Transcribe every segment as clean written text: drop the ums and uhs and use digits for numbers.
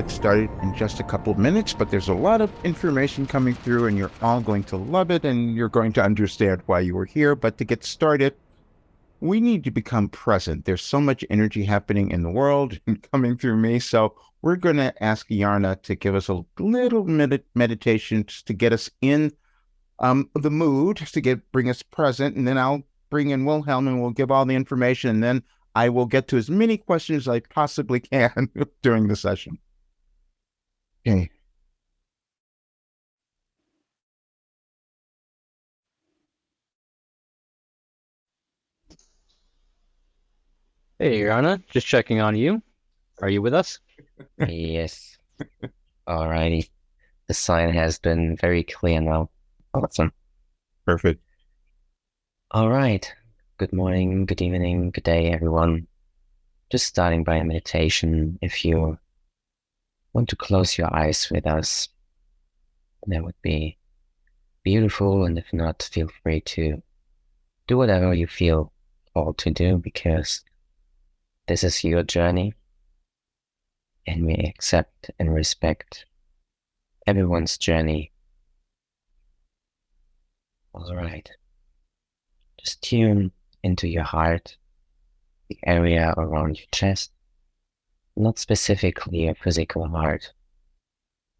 get started in just a couple of minutes, but there's a lot of information coming through and you're all going to love it and you're going to understand why you were here. But to get started, we need to become present. There's so much energy happening in the world and coming through me. So we're going to ask Yarna to give us a little meditation just to get us in the mood, to bring us present. And then I'll bring in Wilhelm and we'll give all the information. And then I will get to as many questions as I possibly can during the session. Okay. Hey, Yana, just checking on you. Are you with us? Yes. Alrighty. The sign has been very clear now. Awesome. Perfect. All right. Good morning, good evening, good day, everyone. Just starting by a meditation. If you want to close your eyes with us, that would be beautiful. And if not, feel free to do whatever you feel called to do, because this is your journey. And we accept and respect everyone's journey. All right. Just tune into your heart, the area around your chest, not specifically your physical heart,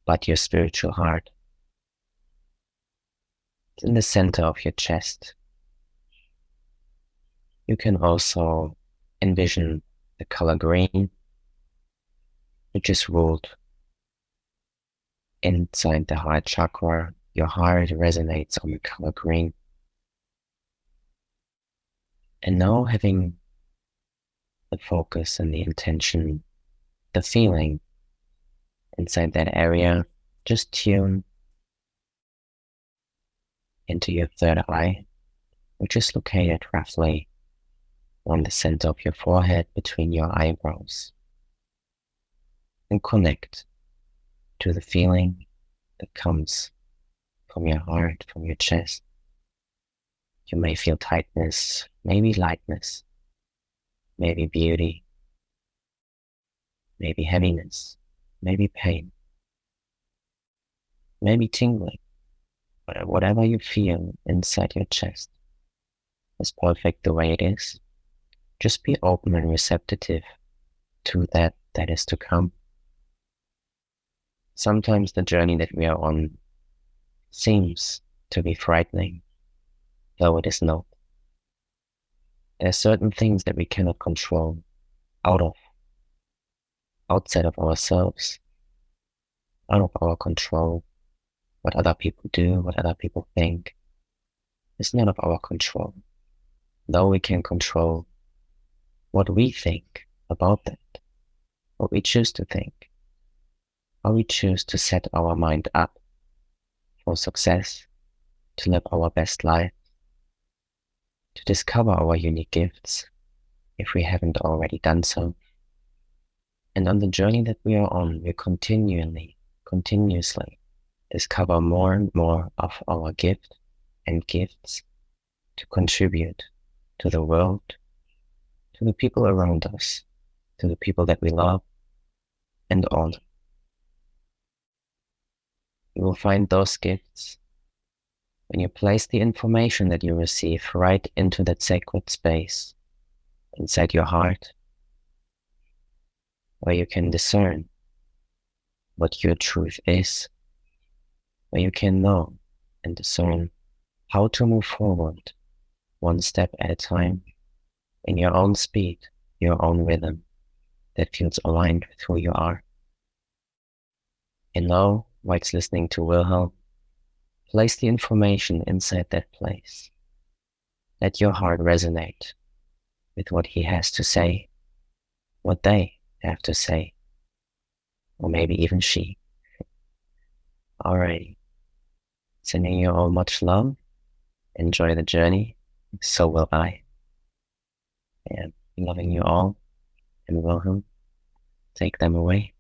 but your spiritual heart. It's in the center of your chest. You can also envision the color green, which is ruled inside the heart chakra. Your heart resonates on the color green. And now, having the focus and the intention, the feeling inside that area, just tune into your third eye, which is located roughly on the center of your forehead between your eyebrows, and connect to the feeling that comes from your heart, from your chest. You may feel tightness, maybe lightness, maybe beauty, maybe heaviness, maybe pain, maybe tingling. But whatever you feel inside your chest is perfect the way it is. Just be open and receptive to that is to come. Sometimes the journey that we are on seems to be frightening, though it is not. There are certain things that we cannot control outside of ourselves, out of our control. What other people do, what other people think, is none of our control. Though we can control what we think about that, what we choose to think, how we choose to set our mind up for success, to live our best life, to discover our unique gifts, if we haven't already done so. And on the journey that we are on, we continuously discover more and more of our gift and gifts to contribute to the world, to the people around us, to the people that we love, and all. You will find those gifts when you place the information that you receive right into that sacred space inside your heart, where you can discern what your truth is, where you can know and discern how to move forward one step at a time in your own speed, your own rhythm that feels aligned with who you are. And now, whilst listening to Wilhelm, place the information inside that place. Let your heart resonate with what he has to say, what they have to say, or maybe even she. Alrighty. Sending you all much love. Enjoy the journey. So will I. And loving you all. And Wilhelm, take them away.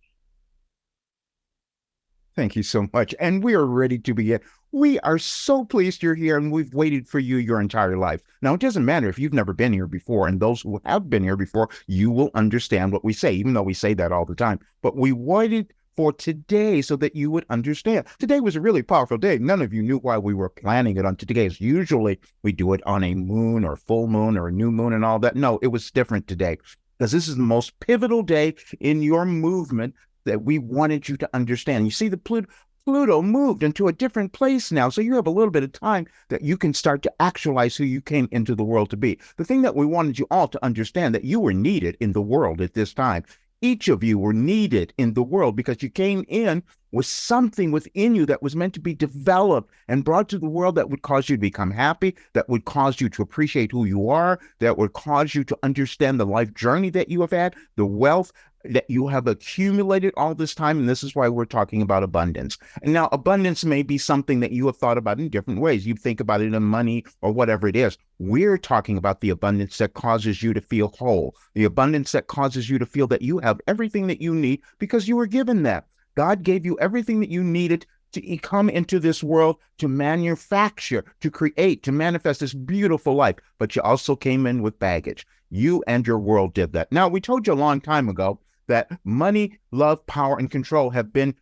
Thank you so much. And we are ready to begin. We are so pleased you're here, and we've waited for you your entire life. Now, it doesn't matter if you've never been here before, and those who have been here before, you will understand what we say, even though we say that all the time. But we waited for today so that you would understand. Today was a really powerful day. None of you knew why we were planning it on today. Usually we do it on a moon or full moon or a new moon and all that. No, it was different today because this is the most pivotal day in your movement that we wanted you to understand. You see, the Pluto moved into a different place now, so you have a little bit of time that you can start to actualize who you came into the world to be. The thing that we wanted you all to understand, that you were needed in the world at this time. Each of you were needed in the world because you came in with something within you that was meant to be developed and brought to the world that would cause you to become happy, that would cause you to appreciate who you are, that would cause you to understand the life journey that you have had, the wealth that you have accumulated all this time. And this is why we're talking about abundance. And now abundance may be something that you have thought about in different ways. You think about it in money or whatever it is. We're talking about the abundance that causes you to feel whole, the abundance that causes you to feel that you have everything that you need because you were given that. God gave you everything that you needed to come into this world, to manufacture, to create, to manifest this beautiful life. But you also came in with baggage. You and your world did that. Now, we told you a long time ago that money, love, power, and control have been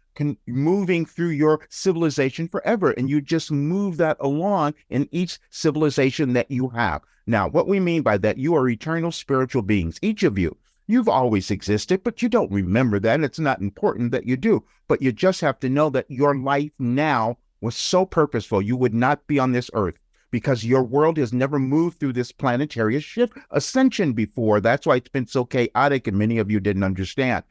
moving through your civilization forever, and you just move that along in each civilization that you have. Now, what we mean by that, you are eternal spiritual beings, each of you. You've always existed, but you don't remember that. It's not important that you do, but you just have to know that your life now was so purposeful. You would not be on this earth because your world has never moved through this planetary shift ascension before. That's why it's been so chaotic and many of you didn't understand.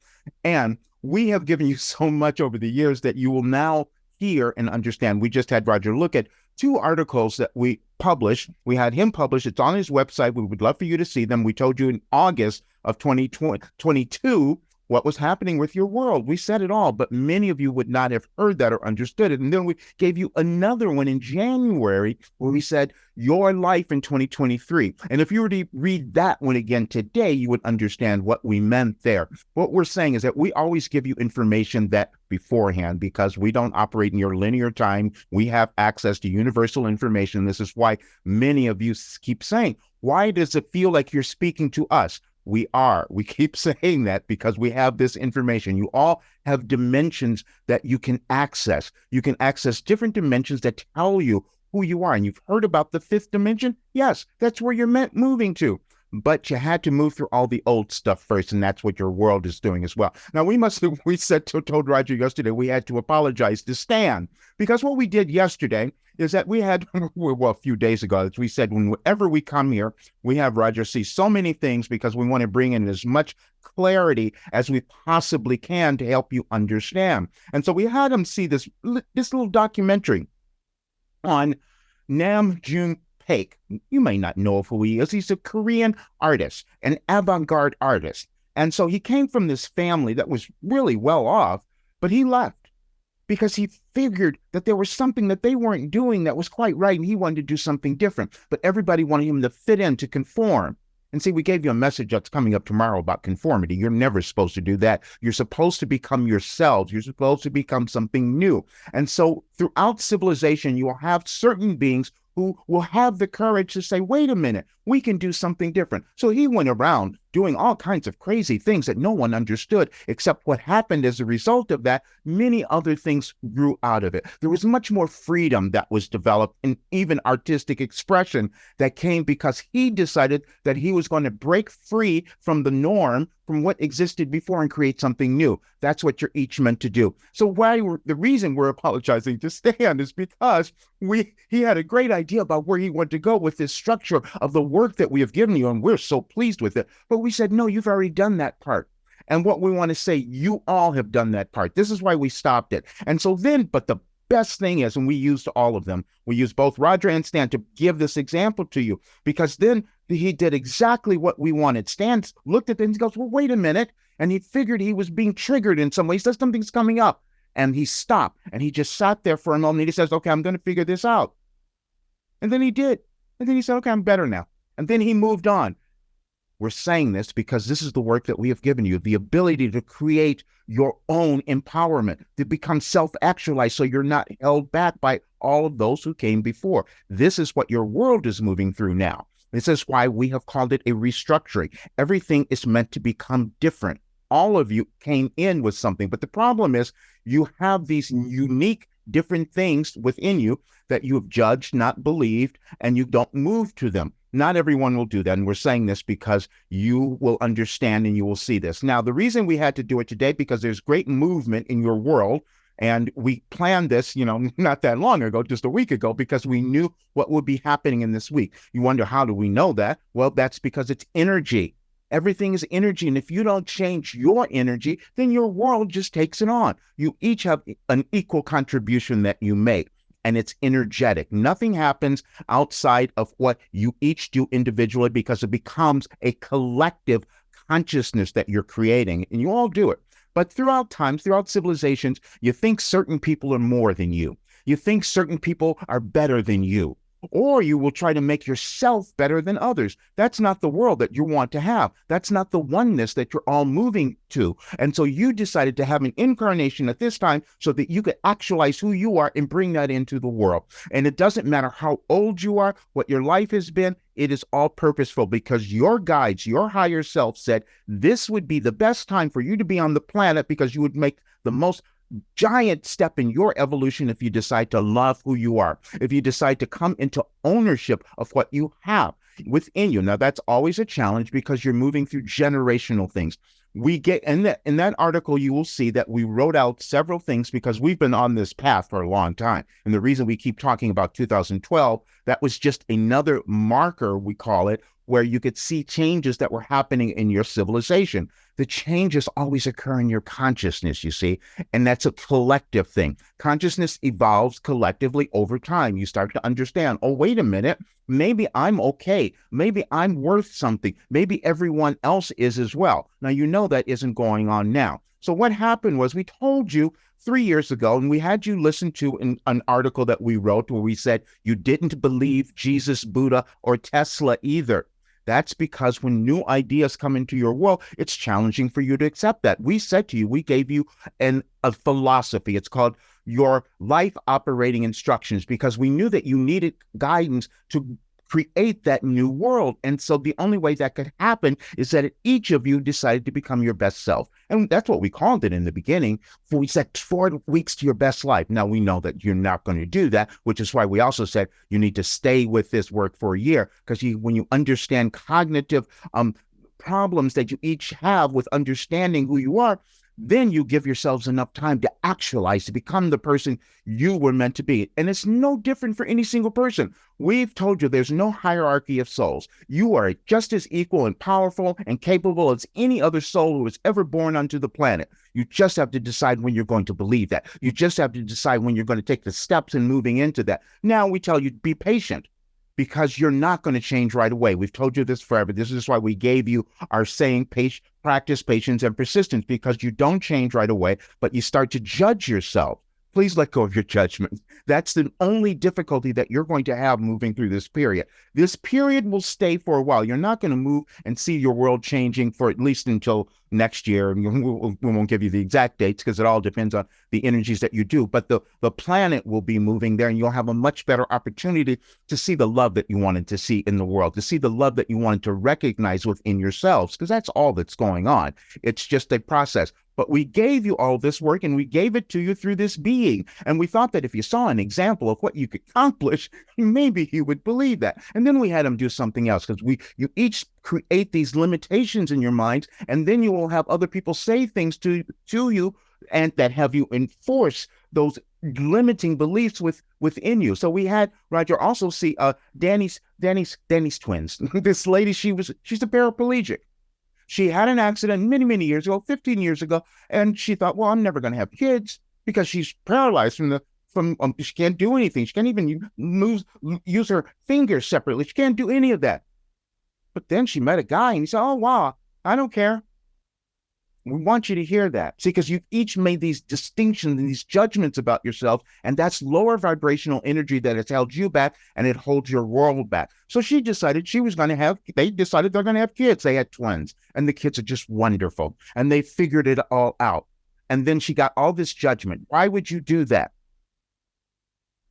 And we have given you so much over the years that you will now hear and understand. We just had Roger look at 2 articles that we published. We had him publish. It's on his website. We would love for you to see them. We told you in August of 2022 what was happening with your world. We said it all, but many of you would not have heard that or understood it. And then we gave you another one in January where we said your life in 2023. And if you were to read that one again today, you would understand what we meant there. What we're saying is that we always give you information that beforehand because we don't operate in your linear time. We have access to universal information. This is why many of you keep saying, why does it feel like you're speaking to us? We are. We keep saying that because we have this information. You all have dimensions that you can access. You can access different dimensions that tell you who you are. And you've heard about the 5th dimension? Yes, that's where you're moving to. But you had to move through all the old stuff first, and that's what your world is doing as well. Now, we told Roger yesterday we had to apologize to Stan, because what we did yesterday is that we had, well, a few days ago, as we said, whenever we come here, we have Roger see so many things because we want to bring in as much clarity as we possibly can to help you understand. And so we had him see this little documentary on Nam June Paik. You may not know who he is. He's a Korean artist, an avant-garde artist. And so he came from this family that was really well off, but he left because he figured that there was something that they weren't doing that was quite right, and he wanted to do something different. But everybody wanted him to fit in, to conform. And see, we gave you a message that's coming up tomorrow about conformity. You're never supposed to do that. You're supposed to become yourselves. You're supposed to become something new. And so throughout civilization, you will have certain beings who will have the courage to say, wait a minute, we can do something different. So he went around doing all kinds of crazy things that no one understood, except what happened as a result of that, many other things grew out of it. There was much more freedom that was developed and even artistic expression that came because he decided that he was going to break free from the norm, from what existed before, and create something new. That's what you're each meant to do. So the reason we're apologizing to Stan is because he had a great idea about where he wanted to go with this structure of the work that we have given you, and we're so pleased with it. But we said, no, you've already done that part. And what we want to say, you all have done that part. This is why we stopped it. And so then, but the best thing is, and we used all of them, we used both Roger and Stan to give this example to you, because then he did exactly what we wanted. Stan looked at it and he goes, well, wait a minute. And he figured he was being triggered in some way. He says, something's coming up. And he stopped and he just sat there for a moment. And he says, okay, I'm going to figure this out. And then he did. And then he said, okay, I'm better now. And then he moved on. We're saying this because this is the work that we have given you, the ability to create your own empowerment, to become self-actualized so you're not held back by all of those who came before. This is what your world is moving through now. This is why we have called it a restructuring. Everything is meant to become different. all of you came in with something. But the problem is you have these unique different things within you that you have judged, not believed, and you don't move to them. Not everyone will do that. And we're saying this because you will understand and you will see this. Now, the reason we had to do it today, because there's great movement in your world. And we planned this, not that long ago, just a week ago, because we knew what would be happening in this week. You wonder, how do we know that? Well, that's because it's energy. Everything is energy. And if you don't change your energy, then your world just takes it on. You each have an equal contribution that you make, and it's energetic. Nothing happens outside of what you each do individually, because it becomes a collective consciousness that you're creating, and you all do it. But throughout times, throughout civilizations, you think certain people are more than you. You think certain people are better than you. Or you will try to make yourself better than others. That's not the world that you want to have. That's not the oneness that you're all moving to. And so you decided to have an incarnation at this time so that you could actualize who you are and bring that into the world. And it doesn't matter how old you are, what your life has been, it is all purposeful, because your guides, your higher self said this would be the best time for you to be on the planet, because you would make the most giant step in your evolution if you decide to love who you are, if you decide to come into ownership of what you have within you. Now, that's always a challenge because you're moving through generational things. We get in that article, you will see that we wrote out several things, because we've been on this path for a long time. And the reason we keep talking about 2012, that was just another marker, we call it, where you could see changes that were happening in your civilization. The changes always occur in your consciousness, you see, and that's a collective thing. Consciousness evolves collectively over time. You start to understand, oh, wait a minute, maybe I'm okay. Maybe I'm worth something. Maybe everyone else is as well. Now, you know that isn't going on now. So what happened was, we told you 3 years ago, and we had you listen to an article that we wrote where we said you didn't believe Jesus, Buddha, or Tesla either. That's because when new ideas come into your world, it's challenging for you to accept that. We said to you, we gave you a philosophy. It's called your life operating instructions, because we knew that you needed guidance to create that new world. And so the only way that could happen is that each of you decided to become your best self. And that's what we called it in the beginning. We said 4 weeks to your best life. Now, we know that you're not going to do that, which is why we also said you need to stay with this work for a year, because when you understand cognitive problems that you each have with understanding who you are, then you give yourselves enough time to actualize, to become the person you were meant to be. And it's no different for any single person. We've told you there's no hierarchy of souls. You are just as equal and powerful and capable as any other soul who was ever born onto the planet. You just have to decide when you're going to believe that. You just have to decide when you're going to take the steps in moving into that. Now we tell you, be patient, because you're not going to change right away. We've told you this forever. This is why we gave you our saying, practice patience and persistence, because you don't change right away, but you start to judge yourself. Please let go of your judgment. That's the only difficulty that you're going to have moving through this period. This period will stay for a while. You're not going to move and see your world changing for at least until next year. We won't give you the exact dates, because it all depends on the energies that you do. But the planet will be moving there, and you'll have a much better opportunity to see the love that you wanted to see in the world, to see the love that you wanted to recognize within yourselves, because that's all that's going on. It's just a process. But we gave you all this work, and we gave it to you through this being. And we thought that if you saw an example of what you could accomplish, maybe you would believe that. And then we had them do something else, because you each create these limitations in your mind, and then you will have other people say things to you, and that have you enforce those limiting beliefs within you. So we had Roger also see Danny's twins. This lady, she's a paraplegic. She had an accident many, many years ago, 15 years ago, and she thought, well, I'm never going to have kids, because she's paralyzed she can't do anything. She can't even use her fingers separately. She can't do any of that. But then she met a guy, and he said, oh, wow, I don't care. We want you to hear that. See, because you've each made these distinctions and these judgments about yourself, and that's lower vibrational energy that has held you back, and it holds your world back. So she decided they decided they're going to have kids. They had twins, and the kids are just wonderful, and they figured it all out. And then she got all this judgment. Why would you do that?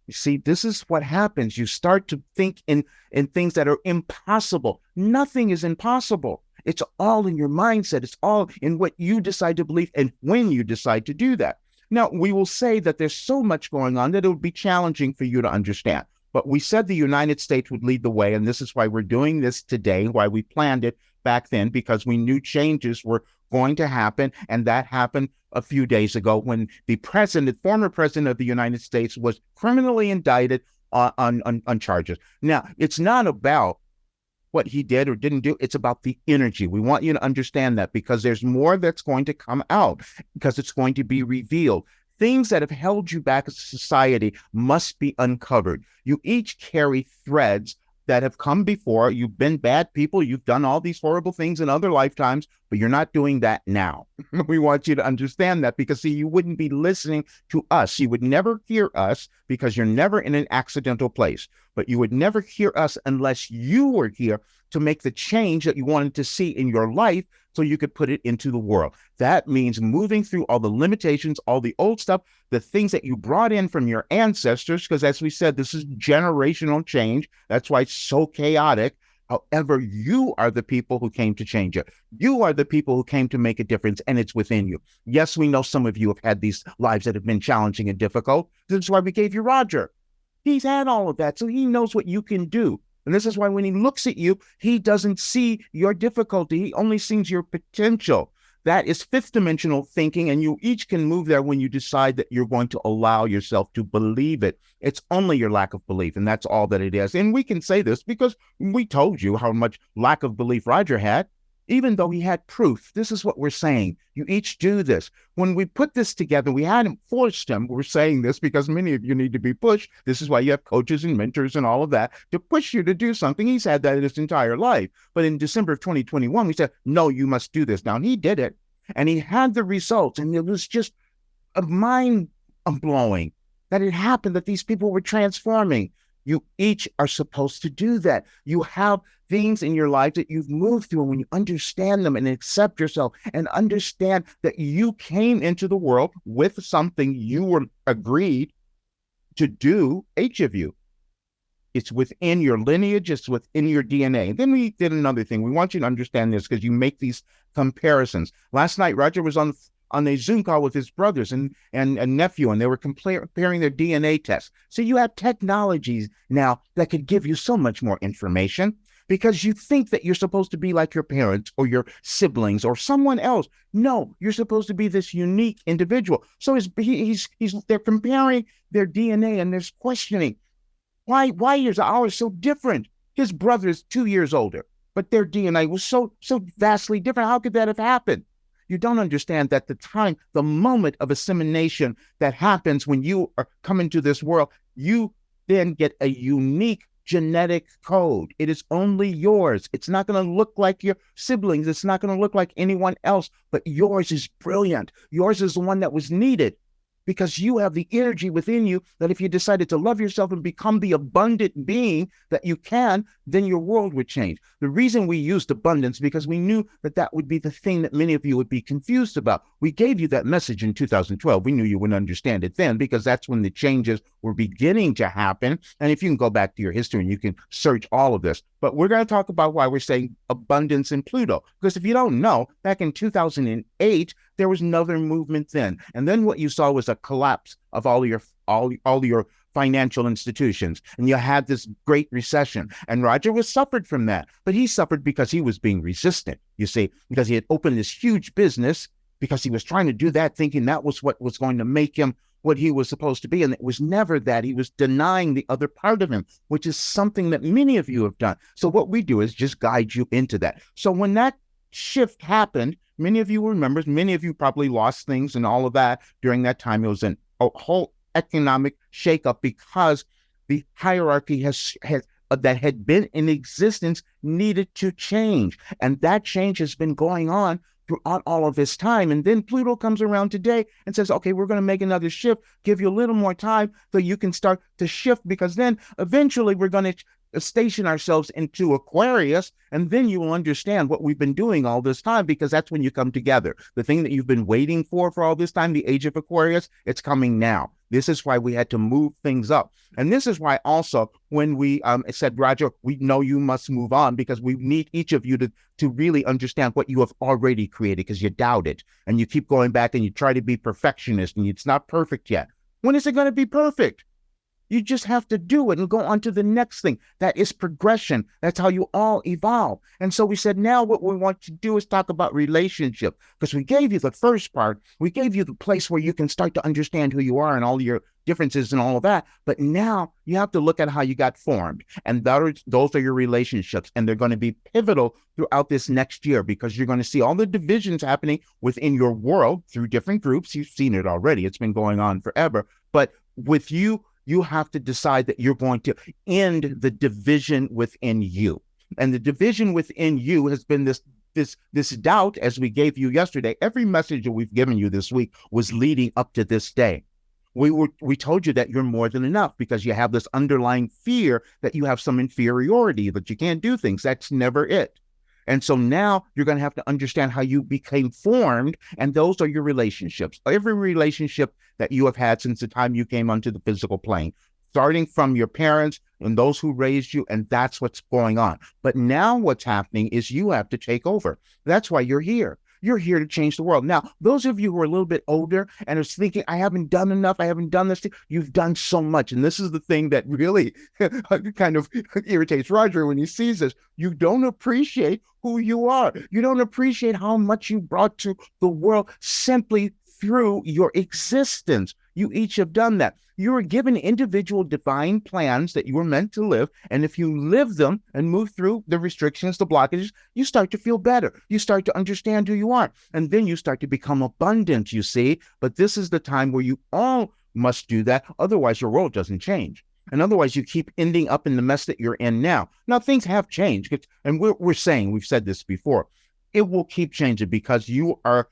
You see, this is what happens. You start to think in things that are impossible. Nothing is impossible. It's all in your mindset. It's all in what you decide to believe and when you decide to do that. Now, we will say that there's so much going on that it would be challenging for you to understand. But we said the United States would lead the way, and this is why we're doing this today, why we planned it back then, because we knew changes were going to happen, and that happened a few days ago when the former president of the United States, was criminally indicted on charges. Now, it's not about what he did or didn't do. It's about the energy. We want you to understand that, because there's more that's going to come out, because it's going to be revealed. Things that have held you back as a society must be uncovered. You each carry threads that have come before. You've been bad people. You've done all these horrible things in other lifetimes, but you're not doing that now. We want you to understand that, because, see, you wouldn't be listening to us. You would never hear us because you're never in an accidental place, but you would never hear us unless you were here to make the change that you wanted to see in your life so you could put it into the world. That means moving through all the limitations, all the old stuff, the things that you brought in from your ancestors, because as we said, this is generational change. That's why it's so chaotic. However, you are the people who came to change it. You are the people who came to make a difference, and it's within you. Yes, we know some of you have had these lives that have been challenging and difficult. This is why we gave you Roger. He's had all of that, so he knows what you can do. And this is why when he looks at you, he doesn't see your difficulty. He only sees your potential. That is fifth dimensional thinking, and you each can move there when you decide that you're going to allow yourself to believe it. It's only your lack of belief, and that's all that it is. And we can say this because we told you how much lack of belief Roger had, even though he had proof. This is what we're saying. You each do this. When we put this together, we hadn't forced him. We're saying this because many of you need to be pushed. This is why you have coaches and mentors and all of that to push you to do something. He's had that his entire life. But in December of 2021, we said, no, you must do this. Now, and he did it, and he had the results, and it was just a mind-blowing that it happened, that these people were transforming. You each are supposed to do that. You have things in your life that you've moved through, and when you understand them and accept yourself and understand that you came into the world with something you were agreed to do, each of you, it's within your lineage, it's within your DNA. Then we did another thing. We want you to understand this because you make these comparisons. Last night, Roger was on a Zoom call with his brothers and nephew, and they were comparing their DNA tests. So you have technologies now that could give you so much more information, because you think that you're supposed to be like your parents or your siblings or someone else. No, you're supposed to be this unique individual. So they're comparing their DNA, and there's questioning. Why is ours so different? His brother is 2 years older, but their DNA was so vastly different. How could that have happened? You don't understand that the moment of assimilation that happens when you are coming to this world, you then get a unique genetic code. It is only yours. It's not going to look like your siblings. It's not going to look like anyone else, but yours is brilliant. Yours is the one that was needed, because you have the energy within you that if you decided to love yourself and become the abundant being that you can, then your world would change. The reason we used abundance, because we knew that that would be the thing that many of you would be confused about. We gave you that message in 2012. We knew you wouldn't understand it then, because that's when the changes were beginning to happen. And if you can go back to your history and you can search all of this, but we're going to talk about why we're saying abundance in Pluto. Because if you don't know, back in 2008, there was another movement then. And then what you saw was a collapse of all your financial institutions. And you had this great recession. And Roger was suffered from that. But he suffered because he was being resistant, you see, because he had opened this huge business, because he was trying to do that, thinking that was what was going to make him what he was supposed to be. And it was never that. He was denying the other part of him, which is something that many of you have done. So what we do is just guide you into that. So when that shift happened, many of you remember, many of you probably lost things and all of that during that time. It was a whole economic shakeup, because the hierarchy that had been in existence needed to change. And that change has been going on throughout all of this time. And then Pluto comes around today and says, okay, we're going to make another shift, give you a little more time so you can start to shift, because then eventually we're going to station ourselves into Aquarius, and then you will understand what we've been doing all this time, because that's when you come together. The thing that you've been waiting for all this time, the age of Aquarius, it's coming now. This is why we had to move things up. And this is why also when we said, Roger, we know you must move on, because we need each of you to really understand what you have already created, because you doubt it. And you keep going back and you try to be perfectionist, and it's not perfect yet. When is it going to be perfect? You just have to do it and go on to the next thing. That is progression. That's how you all evolve. And so we said, now what we want to do is talk about relationship, because we gave you the first part. We gave you the place where you can start to understand who you are and all your differences and all of that. But now you have to look at how you got formed. And those are your relationships. And they're going to be pivotal throughout this next year, because you're going to see all the divisions happening within your world through different groups. You've seen it already. It's been going on forever. But with you, you have to decide that you're going to end the division within you. And the division within you has been this doubt, as we gave you yesterday. Every message that we've given you this week was leading up to this day. We told you that you're more than enough, because you have this underlying fear that you have some inferiority, that you can't do things. That's never it. And so now you're going to have to understand how you became formed, and those are your relationships. Every relationship that you have had since the time you came onto the physical plane, starting from your parents and those who raised you, and that's what's going on. But now what's happening is you have to take over. That's why you're here. You're here to change the world. Now, those of you who are a little bit older and are thinking, I haven't done enough, I haven't done this, you've done so much. And this is the thing that really kind of irritates Roger when he sees this. You don't appreciate who you are. You don't appreciate how much you brought to the world simply through your existence. You each have done that. You were given individual divine plans that you were meant to live. And if you live them and move through the restrictions, the blockages, you start to feel better. You start to understand who you are. And then you start to become abundant, you see. But this is the time where you all must do that. Otherwise, your world doesn't change. And otherwise, you keep ending up in the mess that you're in now. Now, things have changed. And we're saying, we've said this before, it will keep changing, because you are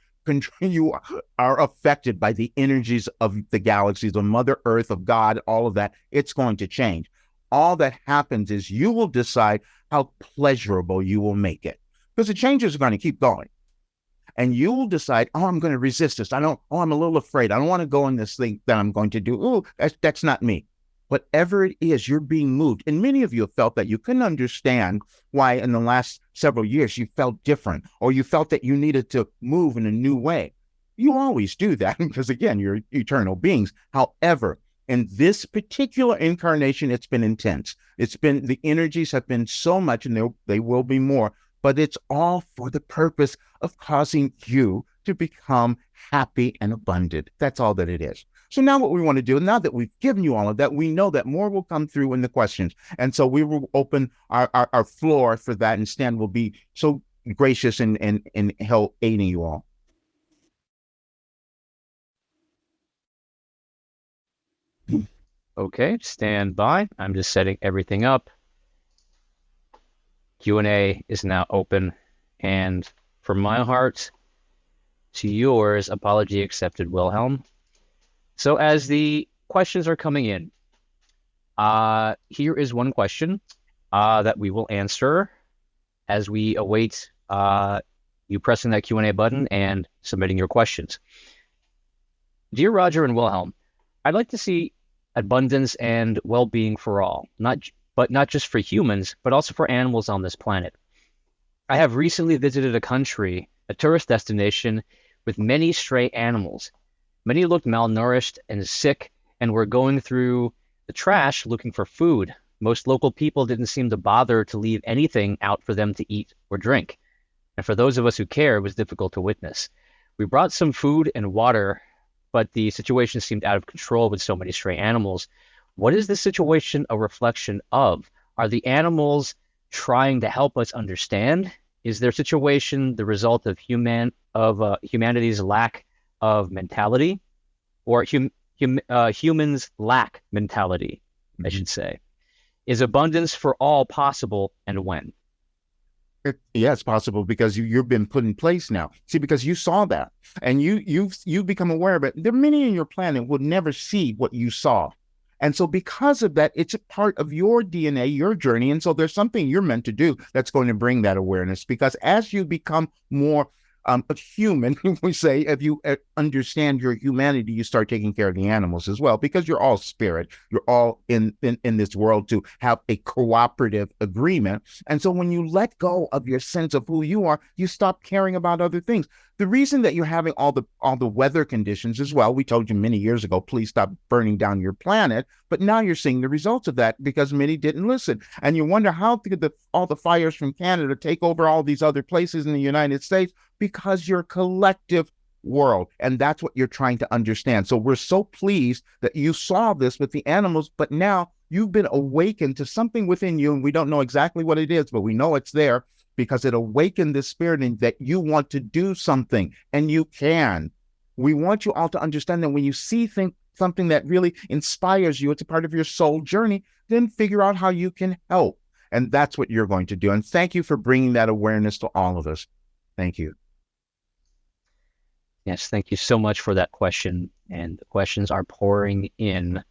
affected by the energies of the galaxies, of Mother Earth, of God, all of that. It's going to change. All that happens is you will decide how pleasurable you will make it, because the changes are going to keep going. And you will decide, I'm going to resist this. I'm a little afraid. I don't want to go in this thing that I'm going to do. Oh, that's not me. Whatever it is, you're being moved. And many of you have felt that you couldn't understand why in the last several years you felt different, or you felt that you needed to move in a new way. You always do that, because again, you're eternal beings. However, in this particular incarnation, it's been intense. The energies have been so much, and they will be more, but it's all for the purpose of causing you to become happy and abundant. That's all that it is. So now what we want to do, now that we've given you all of that, we know that more will come through in the questions. And so we will open our floor for that, and Stan will be so gracious in help aiding you all. Okay, stand by. I'm just setting everything up. Q&A is now open. And from my heart to yours, apology accepted, Wilhelm. So as the questions are coming in, here is one question that we will answer as we await you pressing that Q&A button and submitting your questions. Dear Roger and Wilhelm, I'd like to see abundance and well-being for all, not just for humans, but also for animals on this planet. I have recently visited a country, a tourist destination, with many stray animals. Many looked malnourished and sick and were going through the trash looking for food. Most local people didn't seem to bother to leave anything out for them to eat or drink. And for those of us who care, it was difficult to witness. We brought some food and water, but the situation seemed out of control with so many stray animals. What is this situation a reflection of? Are the animals trying to help us understand? Is their situation the result of humanity's lack of mentality, or humans lack mentality, I should say? Is abundance for all possible, and when? Yeah, it's possible, because you've been put in place now. See, because you saw that, and you've become aware of it. There are many in your planet who would never see what you saw. And so because of that, it's a part of your DNA, your journey. And so there's something you're meant to do that's going to bring that awareness, because as you become more a human, we say, if you understand your humanity, you start taking care of the animals as well, because you're all spirit. You're all in this world to have a cooperative agreement. And so when you let go of your sense of who you are, you stop caring about other things. The reason that you're having all the weather conditions as well, we told you many years ago, please stop burning down your planet. But now you're seeing the results of that because many didn't listen. And you wonder, how could all the fires from Canada take over all these other places in the United States? Because you're a collective world. And that's what you're trying to understand. So we're so pleased that you saw this with the animals, but now you've been awakened to something within you. And we don't know exactly what it is, but we know it's there because it awakened the spirit and that you want to do something, and you can. We want you all to understand that when you see something that really inspires you, it's a part of your soul journey, then figure out how you can help. And that's what you're going to do. And thank you for bringing that awareness to all of us. Thank you. Yes, thank you so much for that question. And the questions are pouring in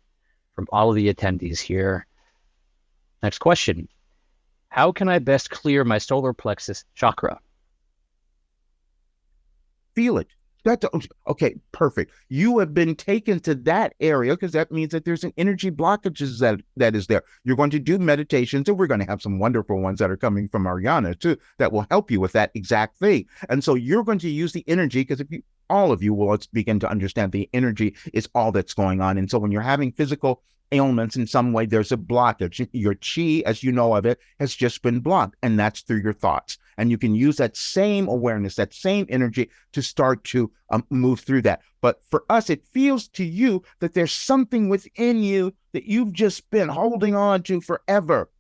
from all of the attendees here. Next question. How can I best clear my solar plexus chakra? Feel it. Okay, perfect. You have been taken to that area because that means that there's an energy blockages that is there. You're going to do meditations, and we're going to have some wonderful ones that are coming from Ariana too that will help you with that exact thing. And so you're going to use the energy, because all of you will begin to understand the energy is all that's going on. And so when you're having physical ailments in some way, there's a blockage. Your chi, as you know of it, has just been blocked, and that's through your thoughts. And you can use that same awareness, that same energy to start to move through that. But for us, it feels to you that there's something within you that you've just been holding on to forever.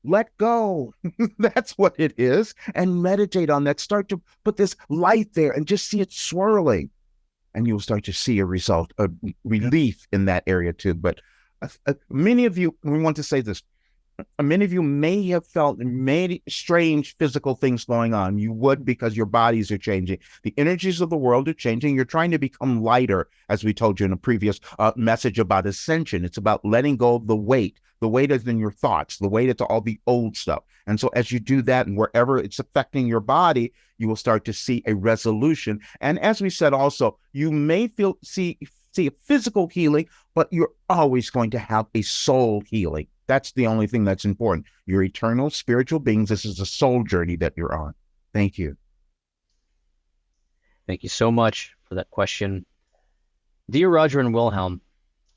Let go. That's what it is. And meditate on that. Start to put this light there and just see it swirling. And you'll start to see a result, a relief in that area too. But many of you, we want to say this, many of you may have felt many strange physical things going on. You would, because your bodies are changing. The energies of the world are changing. You're trying to become lighter, as we told you in a previous message about ascension. It's about letting go of the weight. The weight is in your thoughts. The weight is all the old stuff. And so as you do that, and wherever it's affecting your body, you will start to see a resolution. And as we said also, you may see a physical healing, but you're always going to have a soul healing. That's the only thing that's important. You're eternal spiritual beings. This is a soul journey that you're on. Thank you. Thank you so much for that question. Dear Roger and Wilhelm,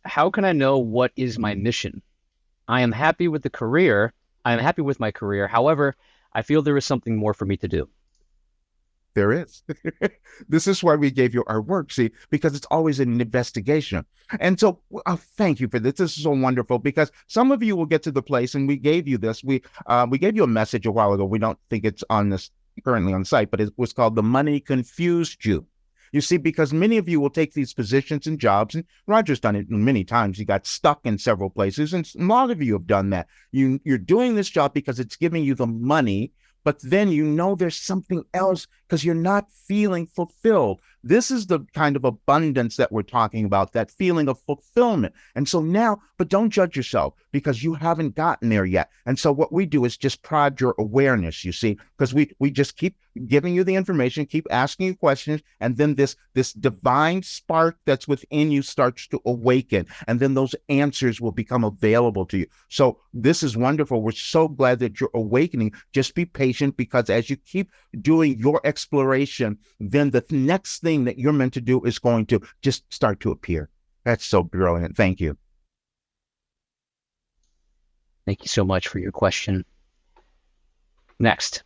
how can I know what is my mission? I am happy with my career. However, I feel there is something more for me to do. There is. This is why we gave you our work, see, because it's always an investigation. And so thank you for this. This is so wonderful, because some of you will get to the place, and we gave you this. We gave you a message a while ago. We don't think it's on this currently on site, but it was called The Money Confused You. You see, because many of you will take these positions and jobs, and Roger's done it many times. He got stuck in several places, and a lot of you have done that. You're doing this job because it's giving you the money, but then you know there's something else because you're not feeling fulfilled. This is the kind of abundance that we're talking about, that feeling of fulfillment. And so now, but don't judge yourself because you haven't gotten there yet. And so what we do is just prod your awareness, you see, because we just keep giving you the information, keep asking you questions, and then this divine spark that's within you starts to awaken, and then those answers will become available to you. So this is wonderful. We're so glad that you're awakening. Just be patient, because as you keep doing your exploration, then the next thing that you're meant to do is going to just start to appear. That's so brilliant. Thank you. Thank you so much for your question. Next,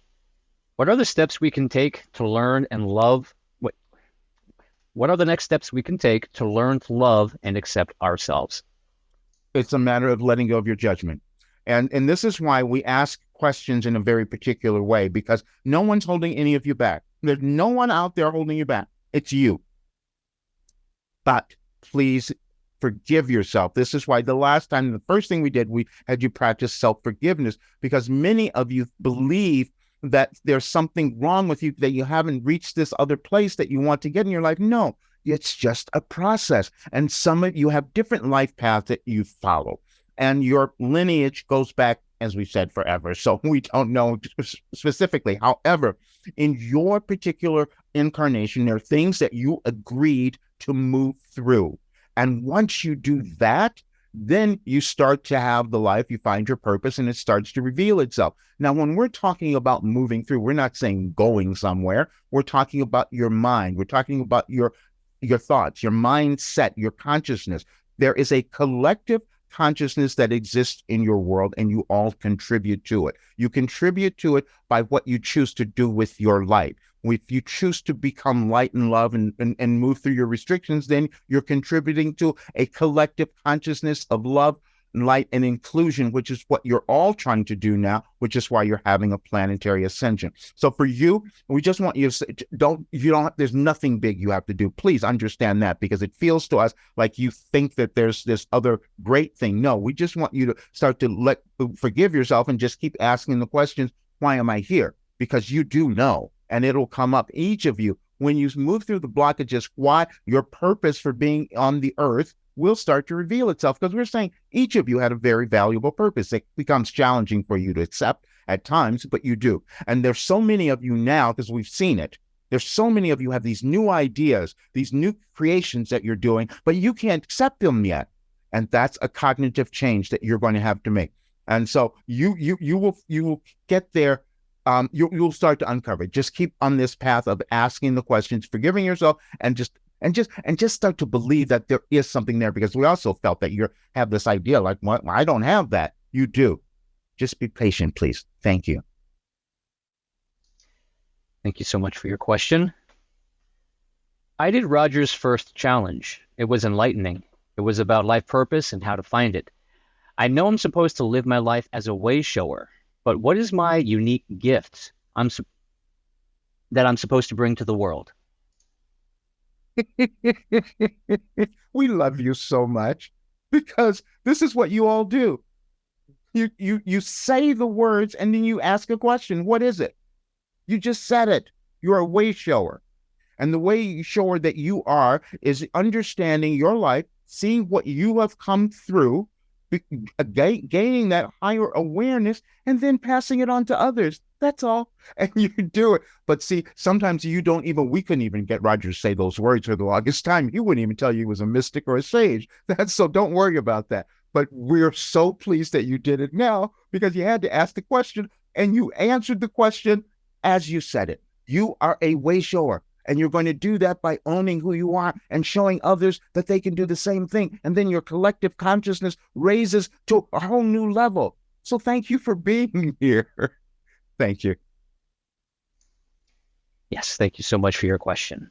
what are the steps we can take to learn and love? What are the next steps we can take to learn to love and accept ourselves? It's a matter of letting go of your judgment. And this is why we ask questions in a very particular way, because no one's holding any of you back. There's no one out there holding you back. It's you. But please forgive yourself. This is why the first thing we did, we had you practice self-forgiveness, because many of you believe that there's something wrong with you, that you haven't reached this other place that you want to get in your life. No, It's just a process. And some of you have different life paths that you follow. And your lineage goes back, as we said, forever. So we don't know specifically. However, in your particular incarnation, there are things that you agreed to move through. And once you do that, then you start to have the life, you find your purpose, and it starts to reveal itself. Now, when we're talking about moving through, we're not saying going somewhere. We're talking about your mind. We're talking about your thoughts, your mindset, your consciousness. There is a collective consciousness that exists in your world, and you all contribute to it. You contribute to it by what you choose to do with your life. If you choose to become light and love and move through your restrictions, then you're contributing to a collective consciousness of love, light, and inclusion, which is what you're all trying to do now, which is why you're having a planetary ascension. So for you, we just want you to there's nothing big you have to do. Please understand that, because it feels to us like you think that there's this other great thing. No, we just want you to start to forgive yourself and just keep asking the questions, why am I here? Because you do know. And it'll come up, each of you, when you move through the blockages, why your purpose for being on the earth will start to reveal itself. Because we're saying each of you had a very valuable purpose. It becomes challenging for you to accept at times, but you do. And there's so many of you now, because we've seen it. There's so many of you have these new ideas, these new creations that you're doing, but you can't accept them yet. And that's a cognitive change that you're going to have to make. And so you will get there. You'll start to uncover it. Just keep on this path of asking the questions, forgiving yourself, and just start to believe that there is something there, because we also felt that you have this idea like, well, I don't have that. You do. Just be patient, please. Thank you. Thank you so much for your question. I did Roger's first challenge. It was enlightening. It was about life purpose and how to find it. I know I'm supposed to live my life as a way shower. But what is my unique gift that I'm supposed to bring to the world? We love you so much, because this is what you all do. You say the words and then you ask a question. What is it? You just said it. You're a way shower. And the way shower that you are is understanding your life, seeing what you have come through, gaining that higher awareness, and then passing it on to others. That's all. And you do it. But see, sometimes we couldn't even get Roger to say those words for the longest time. He wouldn't even tell you he was a mystic or a sage. So don't worry about that. But we're so pleased that you did it now, because you had to ask the question and you answered the question as you said it. You are a way shower. And you're going to do that by owning who you are and showing others that they can do the same thing. And then your collective consciousness raises to a whole new level. So thank you for being here. Thank you. Yes, thank you so much for your question.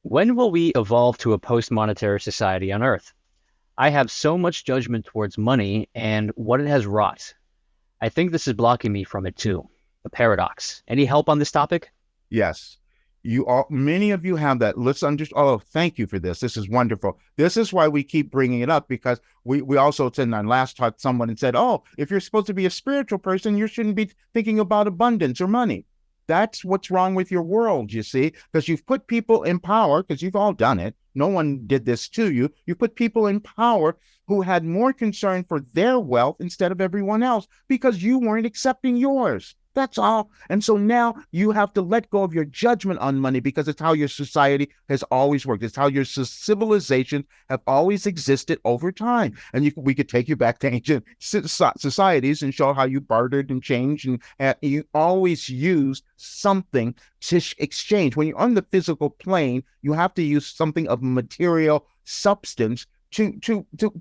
When will we evolve to a post-monetary society on Earth? I have so much judgment towards money and what it has wrought. I think this is blocking me from it too. A paradox. Any help on this topic? Yes. Many of you have that. Thank you for this. This is wonderful. This is why we keep bringing it up, because we also said in our last talk, someone had said, if you're supposed to be a spiritual person, you shouldn't be thinking about abundance or money. That's what's wrong with your world, you see, because you've put people in power, because you've all done it. No one did this to you. You put people in power who had more concern for their wealth instead of everyone else, because you weren't accepting yours. That's all. And so now you have to let go of your judgment on money, because it's how your society has always worked. It's how your civilizations have always existed over time. And we could take you back to ancient societies and show how you bartered and changed, and you always used something to exchange. When you're on the physical plane, you have to use something of material substance to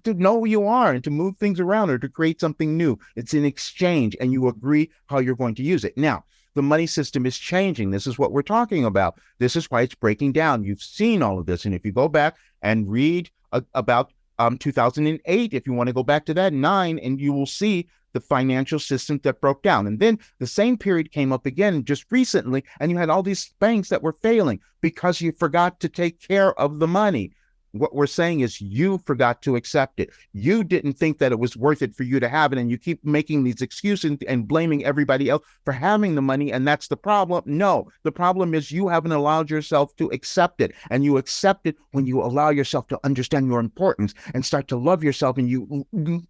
know who you are and to move things around or to create something new. It's an exchange, and you agree how you're going to use it. Now, the money system is changing. This is what we're talking about. This is why it's breaking down. You've seen all of this. And if you go back and read about 2008, if you want to go back to that, 9, and you will see the financial system that broke down. And then the same period came up again just recently, and you had all these banks that were failing because you forgot to take care of the money. What we're saying is you forgot to accept it. You didn't think that it was worth it for you to have it, and you keep making these excuses and blaming everybody else for having the money, and that's the problem. No, the problem is you haven't allowed yourself to accept it, and you accept it when you allow yourself to understand your importance and start to love yourself, and you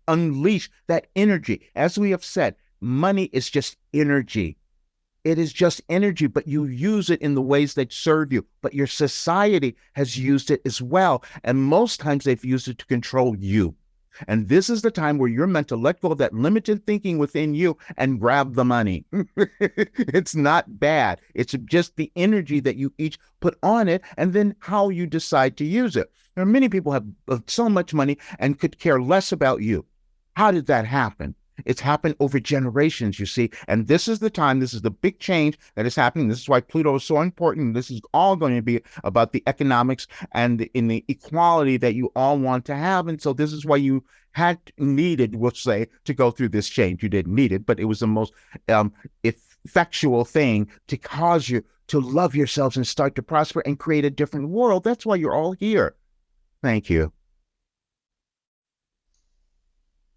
unleash that energy. As we have said, money is just energy. It is just energy, but you use it in the ways that serve you. But your society has used it as well. And most times they've used it to control you. And this is the time where you're meant to let go of that limited thinking within you and grab the money. It's not bad. It's just the energy that you each put on it and then how you decide to use it. There are many people have so much money and could care less about you. How did that happen? It's happened over generations, you see. And this is the time, this is the big change that is happening. This is why Pluto is so important. This is all going to be about the economics and in the equality that you all want to have. And so this is why you had needed, we'll say, to go through this change. You didn't need it, but it was the most effectual thing to cause you to love yourselves and start to prosper and create a different world. That's why you're all here. Thank you.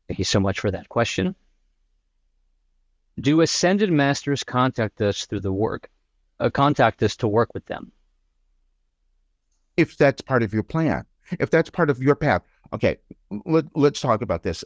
Thank you so much for that question. Do ascended masters contact us through the work? Contact us to work with them? If that's part of your plan, if that's part of your path. Okay, let's talk about this.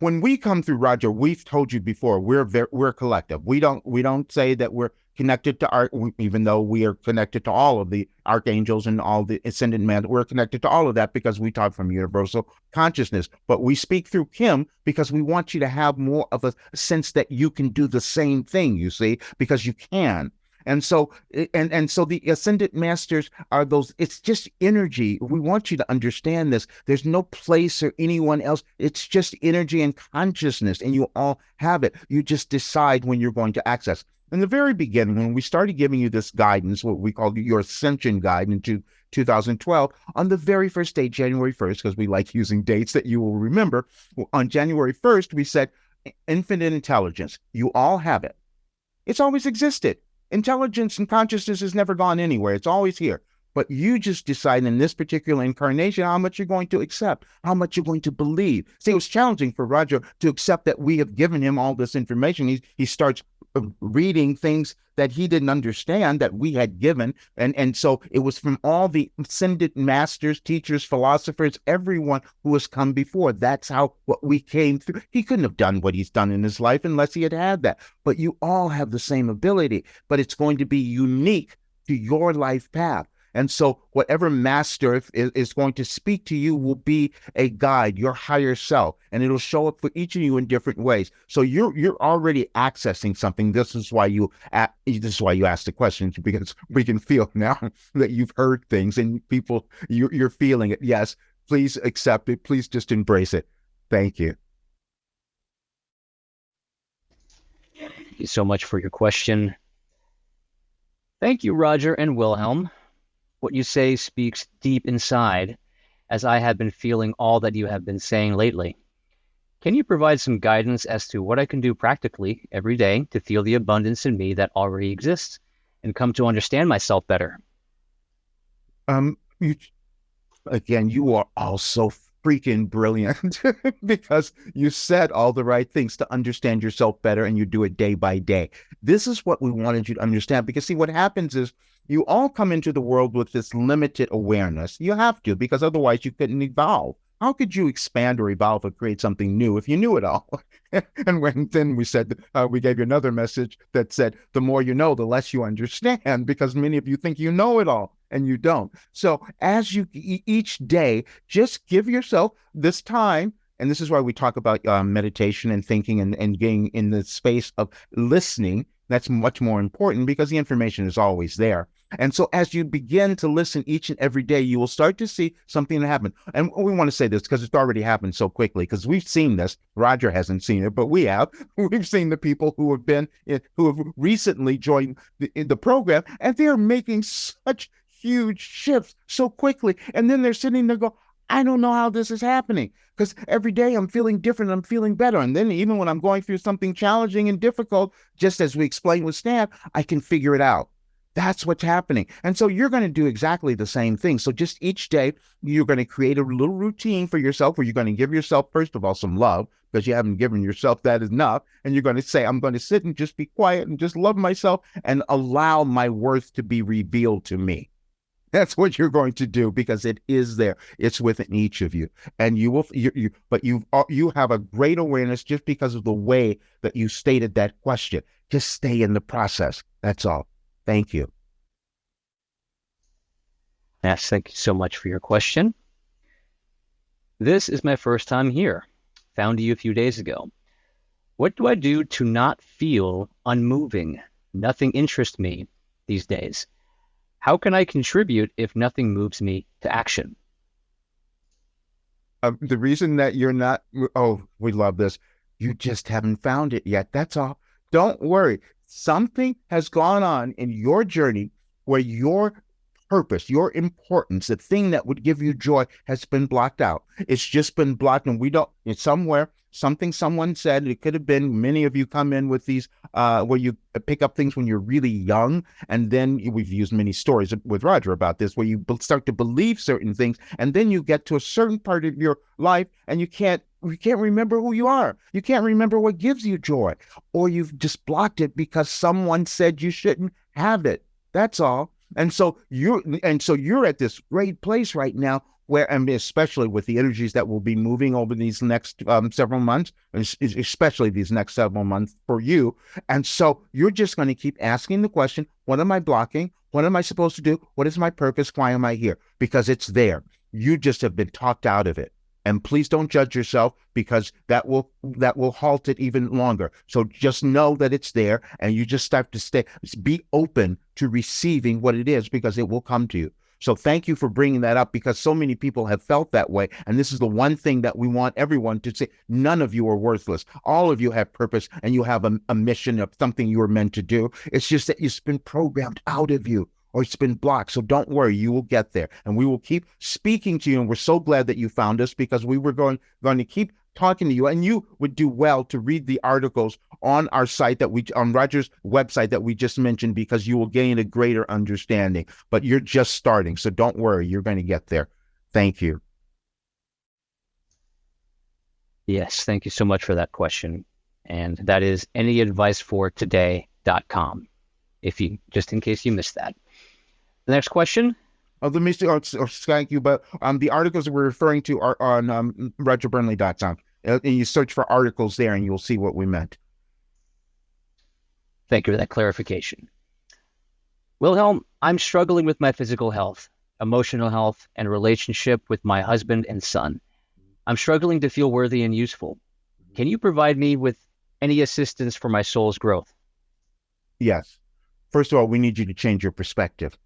When we come through, Roger, we've told you before, we're a collective. We don't say that we're connected to even though we are connected to all of the archangels and all the ascended men. We're connected to all of that because we talk from universal consciousness. But we speak through Kim because we want you to have more of a sense that you can do the same thing, you see, because you can. And so the ascended masters are those, it's just energy. We want you to understand this. There's no place or anyone else. It's just energy and consciousness, and you all have it. You just decide when you're going to access. In the very beginning, when we started giving you this guidance, what we call your ascension guide into 2012, on the very first day, January 1st, because we like using dates that you will remember, on January 1st, we said, infinite intelligence, you all have it. It's always existed. Intelligence and consciousness has never gone anywhere. It's always here. But you just decide in this particular incarnation how much you're going to accept, how much you're going to believe. See, it was challenging for Roger to accept that we have given him all this information. He starts reading things that he didn't understand that we had given. And so it was from all the ascended masters, teachers, philosophers, everyone who has come before. That's how what we came through. He couldn't have done what he's done in his life unless he had had that. But you all have the same ability, but it's going to be unique to your life path. And so whatever master is going to speak to you will be a guide, your higher self, and it'll show up for each of you in different ways. So you're already accessing something. This is why you ask the questions, because we can feel now that you've heard things and people, you're feeling it. Yes, please accept it. Please just embrace it. Thank you. Thank you so much for your question. Thank you, Roger and Wilhelm. What you say speaks deep inside, as I have been feeling all that you have been saying lately. Can you provide some guidance as to what I can do practically every day to feel the abundance in me that already exists and come to understand myself better? You are all so freaking brilliant because you said all the right things to understand yourself better, and you do it day by day. This is what we wanted you to understand, because see, what happens is you all come into the world with this limited awareness. You have to, because otherwise you couldn't evolve. How could you expand or evolve or create something new if you knew it all? And then we said, we gave you another message that said, the more you know, the less you understand, because many of you think you know it all and you don't. So as you each day, just give yourself this time. And this is why we talk about meditation and thinking and getting in the space of listening. That's much more important because the information is always there. And so as you begin to listen each and every day, you will start to see something happen. And we want to say this because it's already happened so quickly, because we've seen this. Roger hasn't seen it, but we have. We've seen the people who have recently joined the program, and they're making such huge shifts so quickly. And then they're sitting there go, I don't know how this is happening, because every day I'm feeling different. I'm feeling better. And then even when I'm going through something challenging and difficult, just as we explained with Stan, I can figure it out. That's what's happening. And so you're going to do exactly the same thing. So just each day, you're going to create a little routine for yourself where you're going to give yourself, first of all, some love because you haven't given yourself that enough. And you're going to say, I'm going to sit and just be quiet and just love myself and allow my worth to be revealed to me. That's what you're going to do because it is there. It's within each of you. And you will, but you have a great awareness just because of the way that you stated that question. Just stay in the process. That's all. Thank you. Yes, thank you so much for your question. This is my first time here. Found you a few days ago. What do I do to not feel unmoving? Nothing interests me these days. How can I contribute if nothing moves me to action? The reason that you're not, oh, we love this. You just haven't found it yet. That's all. Don't worry. Something has gone on in your journey where your purpose, your importance, the thing that would give you joy has been blocked out. It's just been blocked and it's somewhere, something someone said, it could have been, many of you come in with these, where you pick up things when you're really young. And then we've used many stories with Roger about this, where you start to believe certain things. And then you get to a certain part of your life and you can't remember who you are. You can't remember what gives you joy, or you've just blocked it because someone said you shouldn't have it. That's all. And so you're at this great place right now where, and especially with the energies that will be moving over these next several months, especially these next several months for you. And so you're just going to keep asking the question, what am I blocking? What am I supposed to do? What is my purpose? Why am I here? Because it's there. You just have been talked out of it. And please don't judge yourself because that will halt it even longer. So just know that it's there and you just start to be open to receiving what it is because it will come to you. So thank you for bringing that up because so many people have felt that way. And this is the one thing that we want everyone to say. None of you are worthless. All of you have purpose and you have a mission of something you were meant to do. It's just that it's been programmed out of you, or it's been blocked. So don't worry, you will get there. And we will keep speaking to you. And we're so glad that you found us because we were going to keep talking to you. And you would do well to read the articles on our site on Roger's website that we just mentioned, because you will gain a greater understanding. But you're just starting. So don't worry, you're going to get there. Thank you. Yes, thank you so much for that question. And that is anyadvicefortoday.com. Just in case you missed that. The next question. Let me see, thank you, but the articles that we're referring to are on RogerBurnley.com. And you search for articles there and you'll see what we meant. Thank you for that clarification. Wilhelm, I'm struggling with my physical health, emotional health, and relationship with my husband and son. I'm struggling to feel worthy and useful. Can you provide me with any assistance for my soul's growth? Yes. First of all, we need you to change your perspective.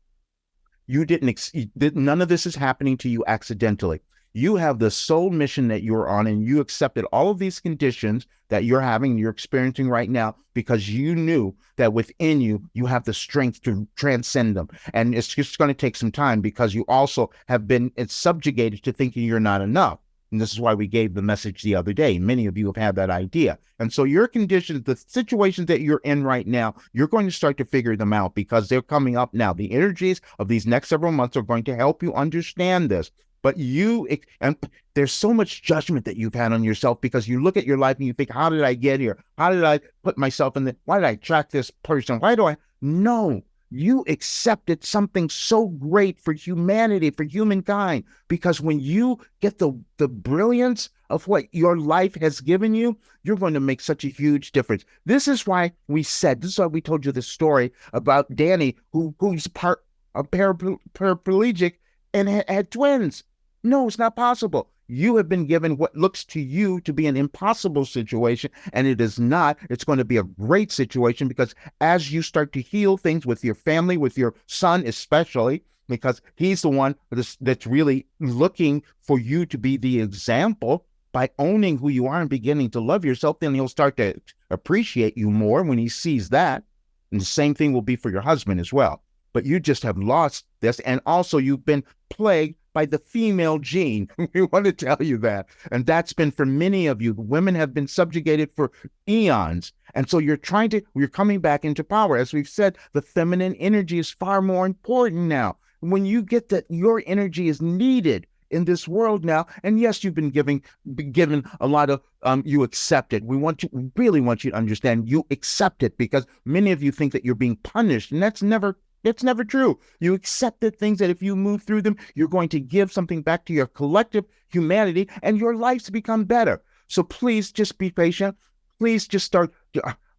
None of this is happening to you accidentally. You have the sole mission that you're on, and you accepted all of these conditions that you're having, you're experiencing right now, because you knew that within you, you have the strength to transcend them. And it's just going to take some time because you also have been subjugated to thinking you're not enough. And this is why we gave the message the other day. Many of you have had that idea. And so your conditions, the situations that you're in right now, you're going to start to figure them out because they're coming up now. The energies of these next several months are going to help you understand this. But and there's so much judgment that you've had on yourself because you look at your life and you think, how did I get here? How did I put myself in why did I attract this person? No. You accepted something so great for humanity, for humankind, because when you get the brilliance of what your life has given you, you're going to make such a huge difference. This is why we told you the story about Danny, who's a paraplegic and had twins. No, it's not possible. You have been given what looks to you to be an impossible situation, and it is not. It's going to be a great situation because as you start to heal things with your family, with your son especially, because he's the one that's really looking for you to be the example, by owning who you are and beginning to love yourself, then he'll start to appreciate you more when he sees that. And the same thing will be for your husband as well. but you just have lost this. And also you've been plagued by the female gene. We want to tell you that. And that's been for many of you. Women have been subjugated for eons. And so you're coming back into power. As we've said, the feminine energy is far more important now. When you get that your energy is needed in this world now, and yes, you've been given a lot of, you accept it. We really want you to understand you accept it, because many of you think that you're being punished, and that's never true. You accept the things that if you move through them, you're going to give something back to your collective humanity, and your lives become better. So please just be patient. Please just start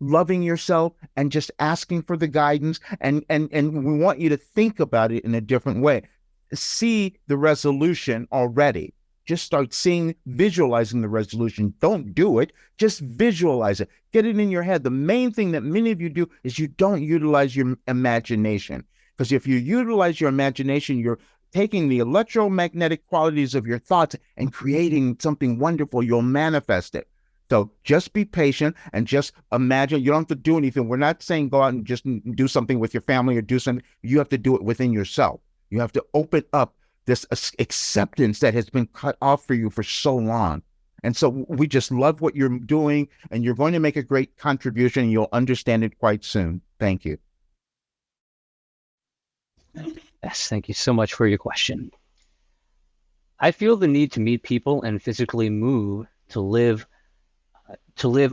loving yourself and just asking for the guidance. And we want you to think about it in a different way. See the resolution already. Just start visualizing the resolution. Don't do it. Just visualize it. Get it in your head. The main thing that many of you do is you don't utilize your imagination. Because if you utilize your imagination, you're taking the electromagnetic qualities of your thoughts and creating something wonderful. You'll manifest it. So just be patient and just imagine. You don't have to do anything. We're not saying go out and just do something with your family or do something. You have to do it within yourself. You have to open up this acceptance that has been cut off for you for so long. And so we just love what you're doing, and you're going to make a great contribution, and you'll understand it quite soon. Thank you. Yes, thank you so much for your question. I feel the need to meet people and physically move to live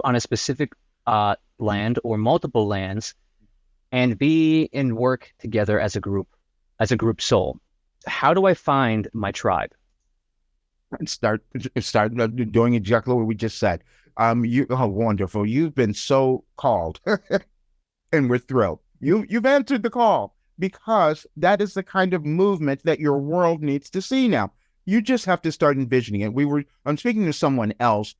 on a specific land or multiple lands, and be and work together as a group soul. How do I find my tribe? Start doing exactly what we just said. Wonderful. You've been so called and we're thrilled. You've answered the call, because that is the kind of movement that your world needs to see now. You just have to start envisioning it. I'm speaking to someone else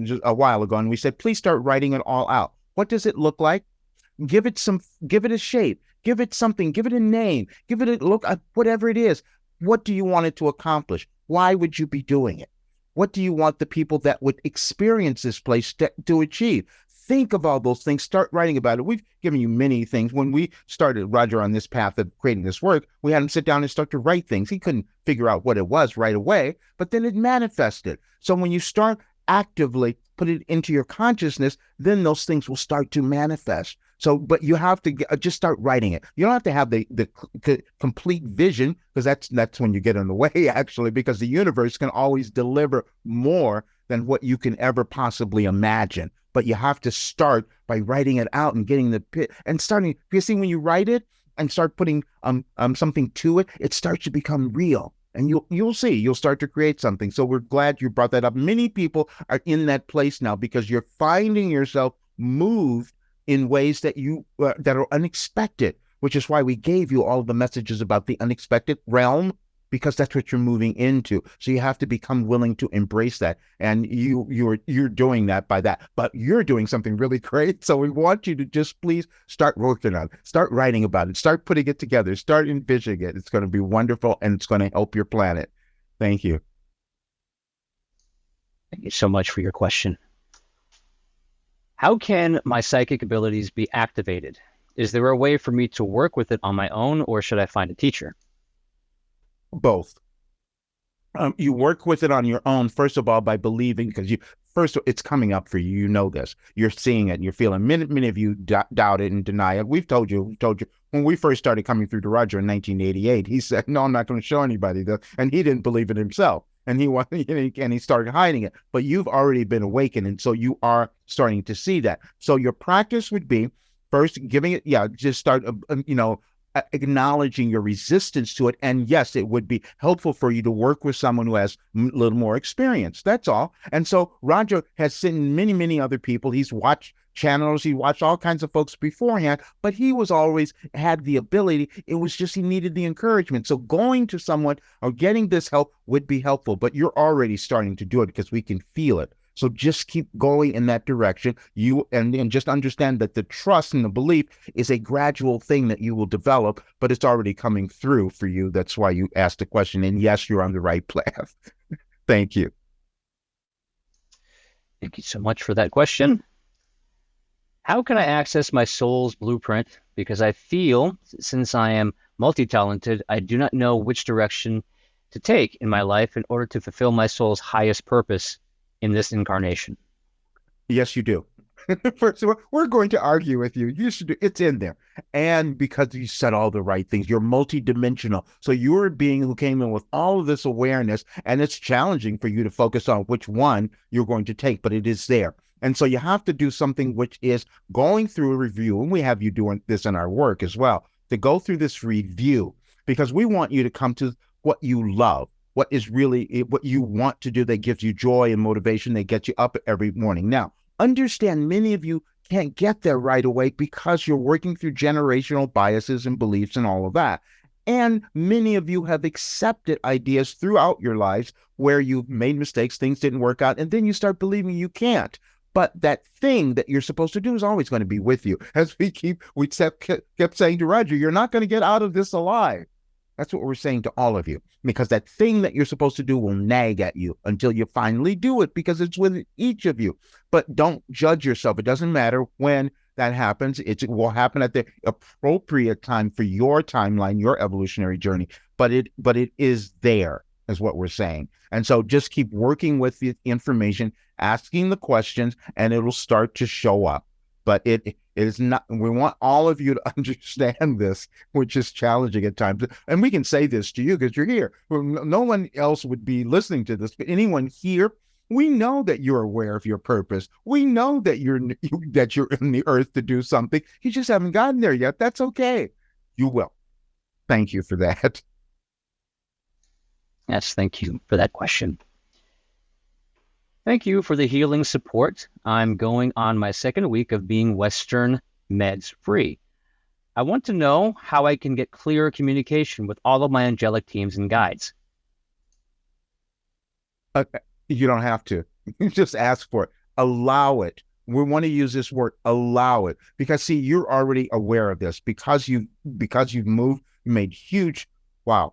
just a while ago, and we said, please start writing it all out. What does it look like? Give it a shape. Give it something, give it a name, give it a look, whatever it is. What do you want it to accomplish? Why would you be doing it? What do you want the people that would experience this place to achieve? Think of all those things. Start writing about it. We've given you many things. When we started Roger on this path of creating this work, we had him sit down and start to write things. He couldn't figure out what it was right away, but then it manifested. So when you start actively put it into your consciousness, then those things will start to manifest. So, but you have to just start writing it. You don't have to have the complete vision, because that's when you get in the way, actually, because the universe can always deliver more than what you can ever possibly imagine. But you have to start by writing it out and getting the pit and starting. You see, when you write it and start putting something to it, it starts to become real. And you'll see, you'll start to create something. So we're glad you brought that up. Many people are in that place now because you're finding yourself moved in ways that that are unexpected, which is why we gave you all the messages about the unexpected realm, because that's what you're moving into. So you have to become willing to embrace that. And you're doing that by that, but you're doing something really great. So we want you to just please start working on it, start writing about it, start putting it together, start envisioning it. It's going to be wonderful, and it's going to help your planet. Thank you. Thank you so much for your question. How can my psychic abilities be activated? Is there a way for me to work with it on my own, or should I find a teacher? Both. You work with it on your own, first of all, by believing, because it's coming up for you. You know this. You're seeing it. You're feeling. Many of you doubt it and deny it. We've told you. When we first started coming through to Roger in 1988, he said, "No, I'm not going to show anybody this," and he didn't believe it himself. And he started hiding it. But you've already been awakened, and so you are starting to see that. So your practice would be first giving it. Just start. Acknowledging your resistance to it. And yes, it would be helpful for you to work with someone who has a little more experience. That's all. And so Roger has seen many other people. He's watched channels. He watched all kinds of folks beforehand, but he was always had the ability. It was just he needed the encouragement. So going to someone or getting this help would be helpful, but you're already starting to do it because we can feel it. So just keep going in that direction. And just understand that the trust and the belief is a gradual thing that you will develop, but it's already coming through for you. That's why you asked the question. And yes, you're on the right path. Thank you. Thank you so much for that question. How can I access my soul's blueprint because I feel, since I am multi-talented, I do not know which direction to take in my life in order to fulfill my soul's highest purpose in this incarnation. Yes, you do. First of all, we're going to argue with you. You should do, it's in there. And because you said all the right things, you're multidimensional. So you're a being who came in with all of this awareness, and it's challenging for you to focus on which one you're going to take, but it is there. And so you have to do something which is going through a review, and we have you doing this in our work as well, to go through this review, because we want you to come to what you love, what is really what you want to do that gives you joy and motivation, that gets you up every morning. Now, understand many of you can't get there right away because you're working through generational biases and beliefs and all of that. And many of you have accepted ideas throughout your lives where you've made mistakes, things didn't work out, and then you start believing you can't. But that thing that you're supposed to do is always going to be with you. As we kept saying to Roger, you're not going to get out of this alive. That's what we're saying to all of you, because that thing that you're supposed to do will nag at you until you finally do it, because it's with each of you. But don't judge yourself. It doesn't matter when that happens. It will happen at the appropriate time for your timeline, your evolutionary journey. But it is there, is what we're saying. And so just keep working with the information, asking the questions, and it'll start to show up. But it is not, we want all of you to understand this, which is challenging at times. And we can say this to you because you're here. No one else would be listening to this, but anyone here, we know that you're aware of your purpose. We know that you're in the earth to do something. You just haven't gotten there yet. That's okay. You will. Thank you for that. Yes, thank you for that question. Thank you for the healing support. I'm going on my second week of being Western meds free. I want to know how I can get clearer communication with all of my angelic teams and guides. You don't have to. You just ask for it. Allow it. We want to use this word, allow it. Because see, you're already aware of this. Because you've moved, you made huge, wow.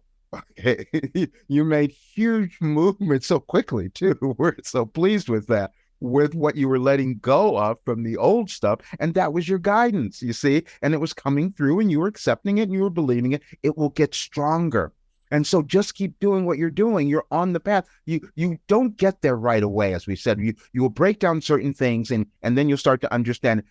You made huge movements so quickly too. We're so pleased with that, with what you were letting go of from the old stuff. And that was your guidance, you see, and it was coming through and you were accepting it and you were believing it. It will get stronger. And so just keep doing what you're doing. You're on the path. You don't get there right away. As we said, you will break down certain things and then you'll start to understand.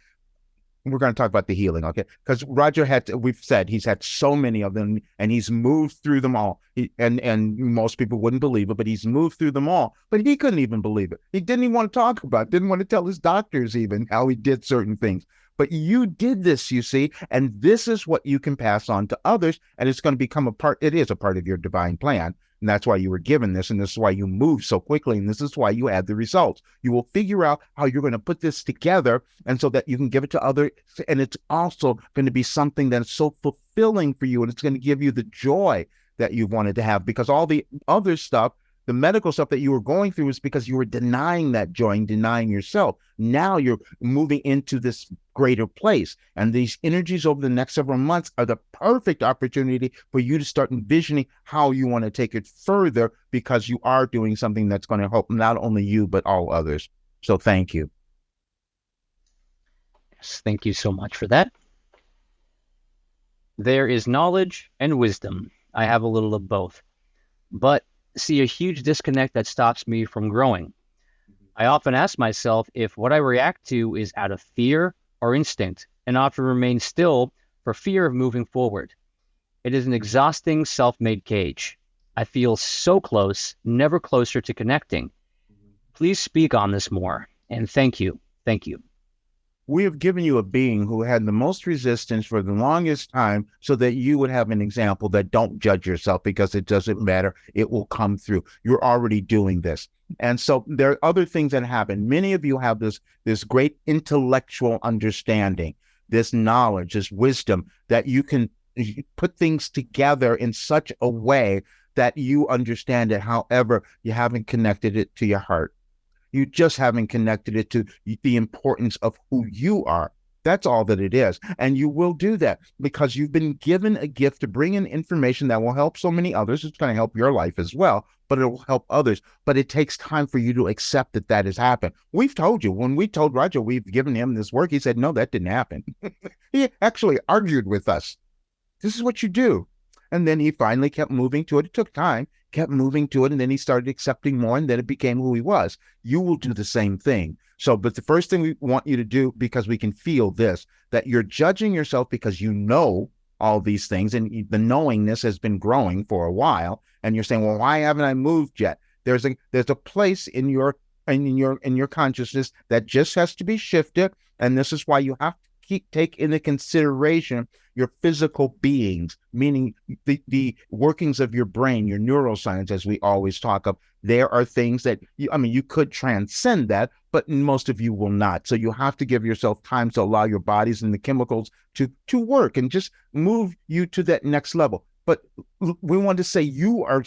We're going to talk about the healing, okay? Because Roger we've said he's had so many of them and he's moved through them all. And most people wouldn't believe it, but he's moved through them all. But he couldn't even believe it. He didn't even want to talk about it, didn't want to tell his doctors even how he did certain things. But you did this, you see, and this is what you can pass on to others, and it's going to become it is a part of your divine plan. And that's why you were given this, and this is why you move so quickly, and this is why you had the results. You will figure out how you're going to put this together, and so that you can give it to others, and it's also going to be something that's so fulfilling for you, and it's going to give you the joy that you've wanted to have, because all the other stuff, the medical stuff that you were going through is because you were denying that joy and denying yourself. Now you're moving into this greater place. And these energies over the next several months are the perfect opportunity for you to start envisioning how you want to take it further, because you are doing something that's going to help not only you, but all others. So thank you. Yes, thank you so much for that. There is knowledge and wisdom. I have a little of both, but see a huge disconnect that stops me from growing. I often ask myself if what I react to is out of fear or instinct, and often remain still for fear of moving forward. It is an exhausting self-made cage. I feel so close, never closer to connecting. Please speak on this more, and thank you. Thank you. We have given you a being who had the most resistance for the longest time so that you would have an example that don't judge yourself, because it doesn't matter. It will come through. You're already doing this. And so there are other things that happen. Many of you have this great intellectual understanding, this knowledge, this wisdom, that you can put things together in such a way that you understand it. However, you haven't connected it to your heart. You just haven't connected it to the importance of who you are. That's all that it is. And you will do that because you've been given a gift to bring in information that will help so many others. It's going to help your life as well, but it will help others. But it takes time for you to accept that that has happened. We've told you, when we told Roger we've given him this work, he said, no, that didn't happen. He actually argued with us. This is what you do. And then he finally kept moving to it. It took time, kept moving to it, and then he started accepting more, and then it became who he was. You will do the same thing. So, but the first thing we want you to do, because we can feel this, that you're judging yourself because you know all these things, and the knowingness has been growing for a while, and you're saying, well, why haven't I moved yet? There's a place in your consciousness that just has to be shifted, and this is why you have to take into consideration your physical beings, meaning the workings of your brain, your neuroscience, as we always talk of. There are things that, you could transcend that, but most of you will not. So you have to give yourself time to allow your bodies and the chemicals to work and just move you to that next level. But we want to say you are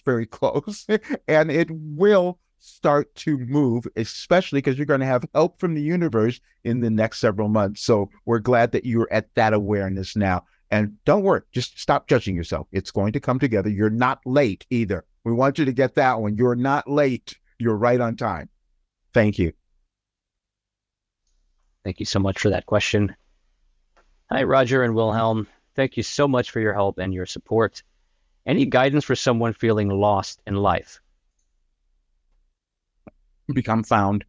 very close, and it will start to move, especially because you're going to have help from the universe in the next several months. So we're glad that you're at that awareness now. And don't worry, just stop judging yourself. It's going to come together. You're not late either. We want you to get that one. You're not late. You're right on time. Thank you. Thank you so much for that question. Hi, Roger and Wilhelm. Thank you so much for your help and your support. Any guidance for someone feeling lost in life? Become found.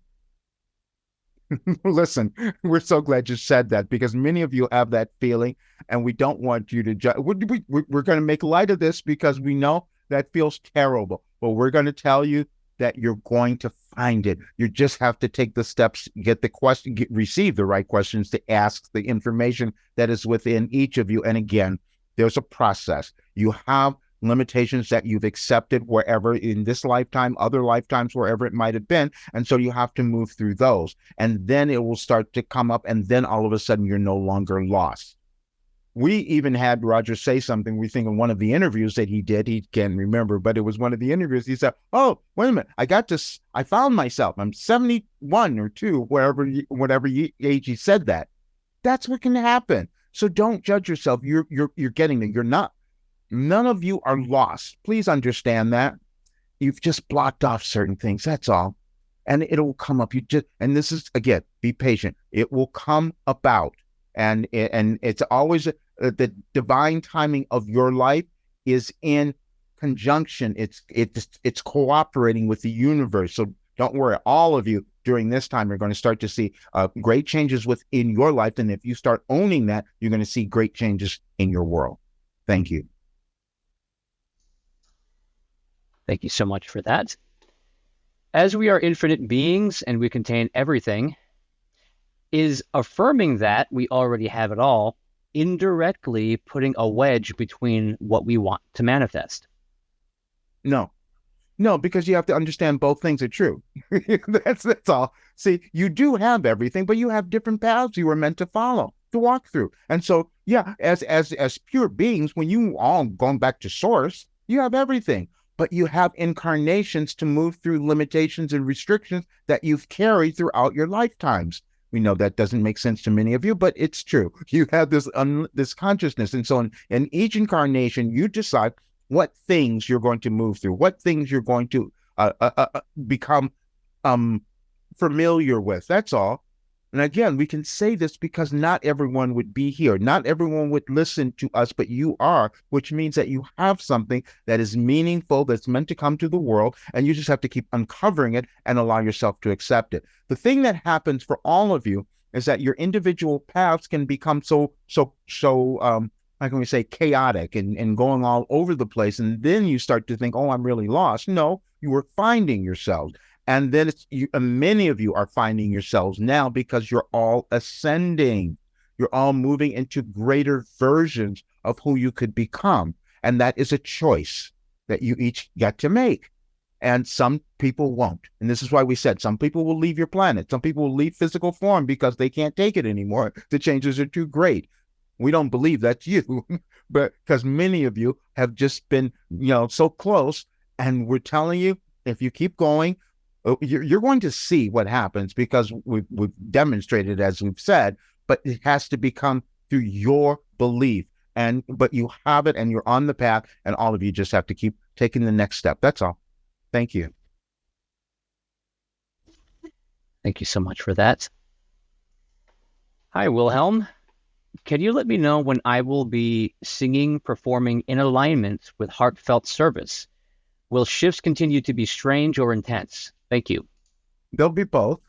Listen, we're so glad you said that, because many of you have that feeling, and we don't want you to judge. We're going to make light of this because we know that feels terrible. But we're going to tell you that you're going to find it. You just have to take the steps, get the question, receive the right questions to ask the information that is within each of you. And again, there's a process. You have limitations that you've accepted wherever in this lifetime, other lifetimes, wherever it might have been. And so you have to move through those. And then it will start to come up. And then all of a sudden, you're no longer lost. We even had Roger say something, we think in one of the interviews that he did, he can't remember, but it was one of the interviews. He said, oh, wait a minute, I found myself. I'm 71 or 2, whatever age he said that. That's what can happen. So don't judge yourself. You're getting there. You're not. None of you are lost. Please understand that. You've just blocked off certain things. That's all. And it'll come up. And this is, again, be patient. It will come about. And it's always the divine timing of your life is in conjunction. It's cooperating with the universe. So don't worry. All of you during this time are going to start to see great changes within your life. And if you start owning that, you're going to see great changes in your world. Thank you. Thank you so much for that. As we are infinite beings and we contain everything, is affirming that we already have it all indirectly putting a wedge between what we want to manifest? No, because you have to understand both things are true. That's all. See, you do have everything, but you have different paths you were meant to follow, to walk through. And so, yeah, as pure beings, when you all going back to source, you have everything. But you have incarnations to move through limitations and restrictions that you've carried throughout your lifetimes. We know that doesn't make sense to many of you, but it's true. You have this consciousness. And so in each incarnation, you decide what things you're going to move through, what things you're going to become familiar with. That's all. And again, we can say this because not everyone would be here. Not everyone would listen to us, but you are, which means that you have something that is meaningful, that's meant to come to the world, and you just have to keep uncovering it and allow yourself to accept it. The thing that happens for all of you is that your individual paths can become so how can we say, chaotic and going all over the place. And then you start to think, oh, I'm really lost. No, you were finding yourselves. And then many of you are finding yourselves now because you're all ascending. You're all moving into greater versions of who you could become. And that is a choice that you each get to make. And some people won't. And this is why we said some people will leave your planet. Some people will leave physical form because they can't take it anymore. The changes are too great. We don't believe that's you, but because many of you have just been, so close. And we're telling you, if you keep going, You're going to see what happens because we've demonstrated, as we've said, but it has to become through your belief. But you have it and you're on the path, and all of you just have to keep taking the next step. That's all. Thank you. Thank you so much for that. Hi, Wilhelm. Can you let me know when I will be singing, performing in alignment with heartfelt service? Will shifts continue to be strange or intense? Thank you. They'll be both.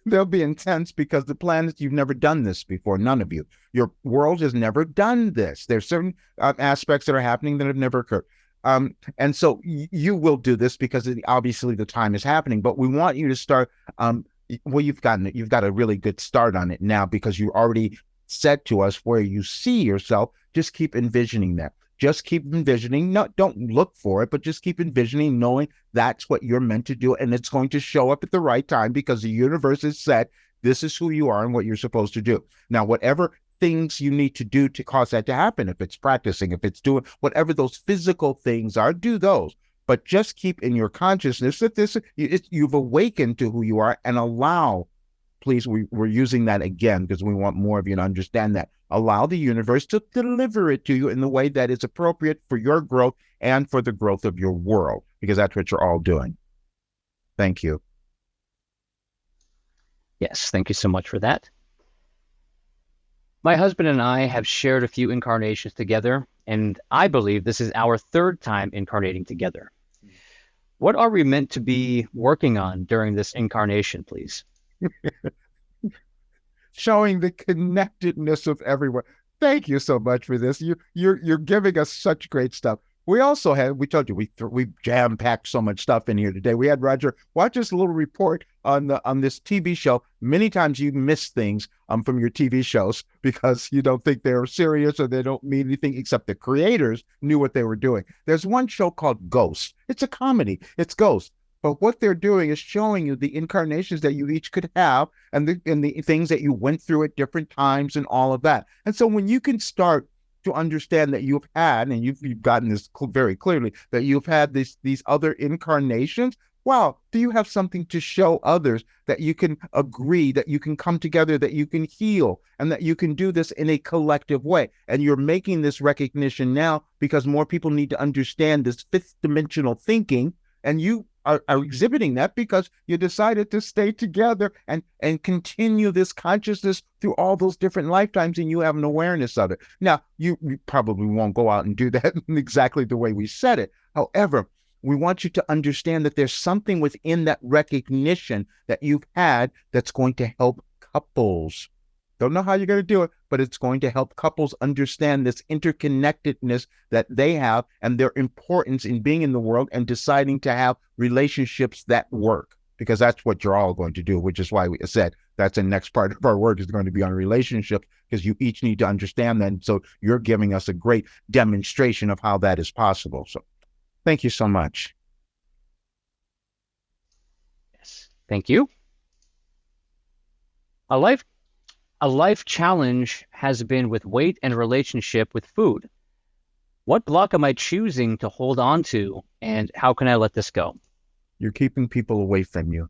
They'll be intense because the plan is you've never done this before. None of you. Your world has never done this. There's certain aspects that are happening that have never occurred. And so you will do this because obviously the time is happening, but we want you to start. Well, you've got a really good start on it now because you already said to us where you see yourself. Just keep envisioning that. Just keep envisioning. No, don't look for it, but just keep envisioning, knowing that's what you're meant to do. And it's going to show up at the right time because the universe has said, this is who you are and what you're supposed to do. Now, whatever things you need to do to cause that to happen, if it's practicing, if it's doing whatever those physical things are, do those. But just keep in your consciousness that you've awakened to who you are, and allow, please, we're using that again because we want more of you to understand that. Allow the universe to deliver it to you in the way that is appropriate for your growth and for the growth of your world, because that's what you're all doing. Thank you. Yes, thank you so much for that. My husband and I have shared a few incarnations together, and I believe this is our third time incarnating together. What are we meant to be working on during this incarnation, please? Showing the connectedness of everyone. Thank you so much for this. You're giving us such great stuff. We also had, we told you, we jam-packed so much stuff in here today. We had Roger watch this little report on this TV show. Many times you miss things from your TV shows because you don't think they're serious or they don't mean anything, except the creators knew what they were doing. There's one show called Ghost. It's a comedy. It's Ghost. But what they're doing is showing you the incarnations that you each could have and the things that you went through at different times and all of that. And so when you can start to understand that you've had, and you've gotten this very clearly, that you've had these other incarnations, wow, do you have something to show others that you can agree, that you can come together, that you can heal, and that you can do this in a collective way. And you're making this recognition now because more people need to understand this fifth dimensional thinking, and you are exhibiting that because you decided to stay together and continue this consciousness through all those different lifetimes, and you have an awareness of it. Now, you probably won't go out and do that exactly the way we said it. However, we want you to understand that there's something within that recognition that you've had that's going to help couples. Don't know how you're going to do it, but it's going to help couples understand this interconnectedness that they have and their importance in being in the world and deciding to have relationships that work, because that's what you're all going to do, which is why we said that's the next part of our work is going to be on relationships, because you each need to understand that. And so you're giving us a great demonstration of how that is possible. So thank you so much. Yes, thank you. A life challenge has been with weight and relationship with food. What block am I choosing to hold on to, and how can I let this go? You're keeping people away from you.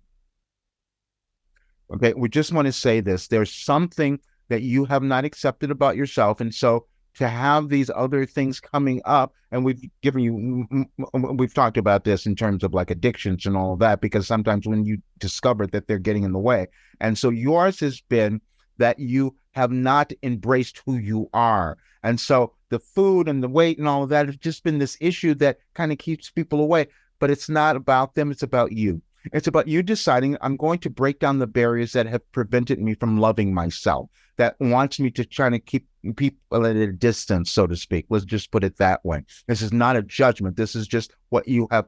Okay, we just want to say this. There's something that you have not accepted about yourself, and so to have these other things coming up, and we've talked about this in terms of like addictions and all of that, because sometimes when you discover that they're getting in the way, and so yours has been that you have not embraced who you are. And so the food and the weight and all of that has just been this issue that kind of keeps people away. But it's not about them. It's about you. It's about you deciding, I'm going to break down the barriers that have prevented me from loving myself, that wants me to try to keep people at a distance, so to speak. Let's just put it that way. This is not a judgment. This is just what you have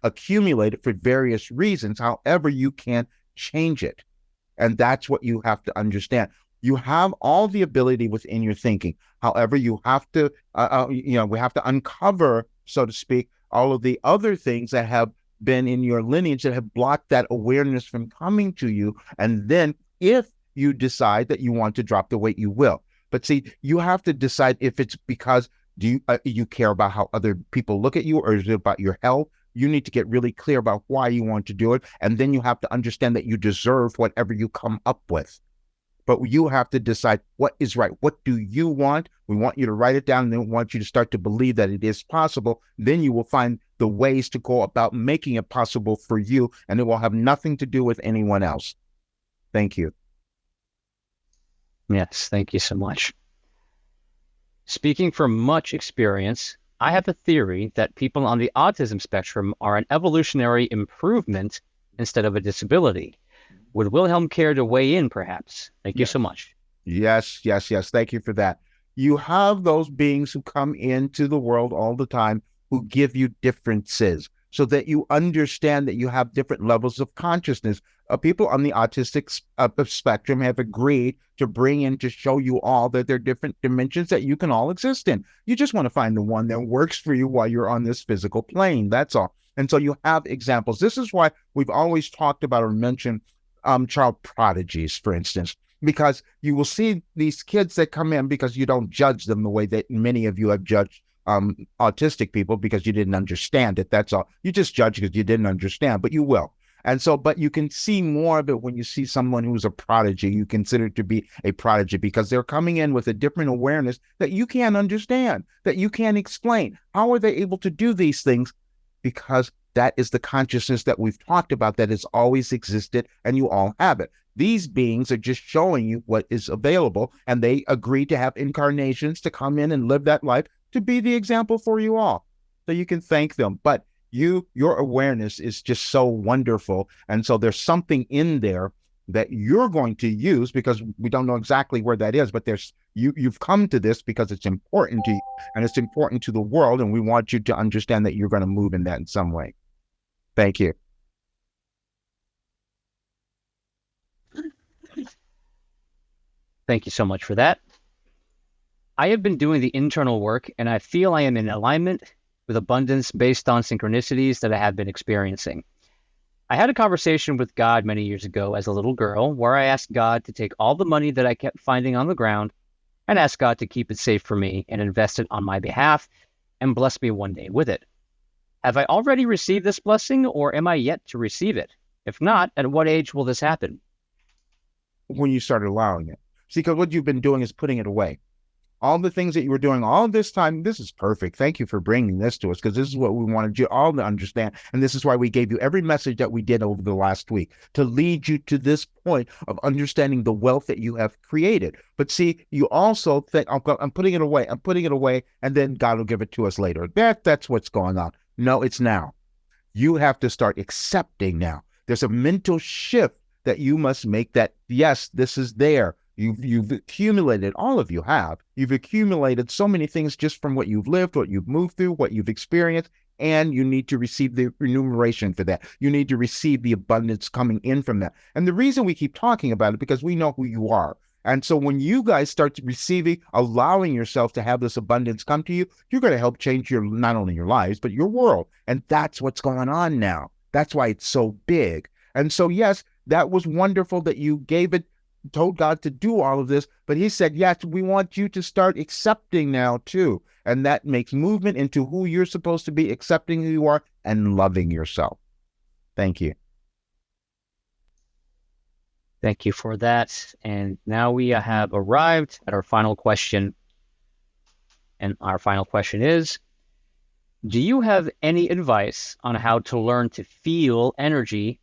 accumulated for various reasons. However, you can change it. And that's what you have to understand. You have all the ability within your thinking. However, you have to, we have to uncover, so to speak, all of the other things that have been in your lineage that have blocked that awareness from coming to you. And then if you decide that you want to drop the weight, you will. But see, you have to decide if it's because you care about how other people look at you, or is it about your health? You need to get really clear about why you want to do it. And then you have to understand that you deserve whatever you come up with. But you have to decide what is right. What do you want? We want you to write it down, and then we want you to start to believe that it is possible. Then you will find the ways to go about making it possible for you, and it will have nothing to do with anyone else. Thank you. Yes, thank you so much. Speaking from much experience, I have a theory that people on the autism spectrum are an evolutionary improvement instead of a disability. Would Wilhelm care to weigh in, perhaps? Thank you so much. Yes. Thank you for that. You have those beings who come into the world all the time who give you differences so that you understand that you have different levels of consciousness. People on the autistic spectrum have agreed to bring in to show you all that there are different dimensions that you can all exist in. You just want to find the one that works for you while you're on this physical plane. That's all. And so you have examples. This is why we've always talked about or mentioned child prodigies, for instance, because you will see these kids that come in because you don't judge them the way that many of you have judged autistic people because you didn't understand it. That's all. You just judge because you didn't understand, but you will. And so, but you can see more of it when you see someone who's a prodigy, you consider to be a prodigy because they're coming in with a different awareness that you can't understand, that you can't explain. How are they able to do these things? Because that is the consciousness that we've talked about that has always existed, and you all have it. These beings are just showing you what is available, and they agree to have incarnations to come in and live that life to be the example for you all. So you can thank them. But your awareness is just so wonderful. And so there's something in there that you're going to use because we don't know exactly where that is, but you've come to this because it's important to you and it's important to the world. And we want you to understand that you're going to move in that in some way. Thank you. Thank you so much for that. I have been doing the internal work, and I feel I am in alignment with abundance based on synchronicities that I have been experiencing. I had a conversation with God many years ago as a little girl where I asked God to take all the money that I kept finding on the ground and asked God to keep it safe for me and invest it on my behalf and bless me one day with it. Have I already received this blessing, or am I yet to receive it? If not, at what age will this happen? When you start allowing it. See, because what you've been doing is putting it away. All the things that you were doing all this time, this is perfect. Thank you for bringing this to us, because this is what we wanted you all to understand. And this is why we gave you every message that we did over the last week, to lead you to this point of understanding the wealth that you have created. But see, you also think, I'm putting it away, and then God will give it to us later. That's what's going on. No, it's now. You have to start accepting now. There's a mental shift that you must make that, yes, this is there. You've accumulated, all of you have. You've accumulated so many things just from what you've lived, what you've moved through, what you've experienced, and you need to receive the remuneration for that. You need to receive the abundance coming in from that. And the reason we keep talking about it, because we know who you are. And so when you guys start receiving, allowing yourself to have this abundance come to you, you're going to help change not only your lives, but your world. And that's what's going on now. That's why it's so big. And so, yes, that was wonderful that you told God to do all of this, but he said, yes, we want you to start accepting now too. And that makes movement into who you're supposed to be, accepting who you are, and loving yourself. Thank you. Thank you for that. And now we have arrived at our final question. And our final question is, do you have any advice on how to learn to feel energy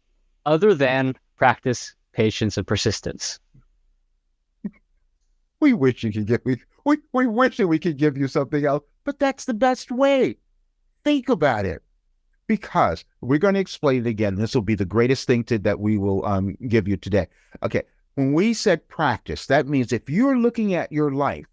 other than practice patience and persistence? We wish you could we wish that we could give you something else, but that's the best way. Think about it. Because we're going to explain it again. This will be the greatest thing that we will give you today. Okay, when we said practice, that means if you're looking at your life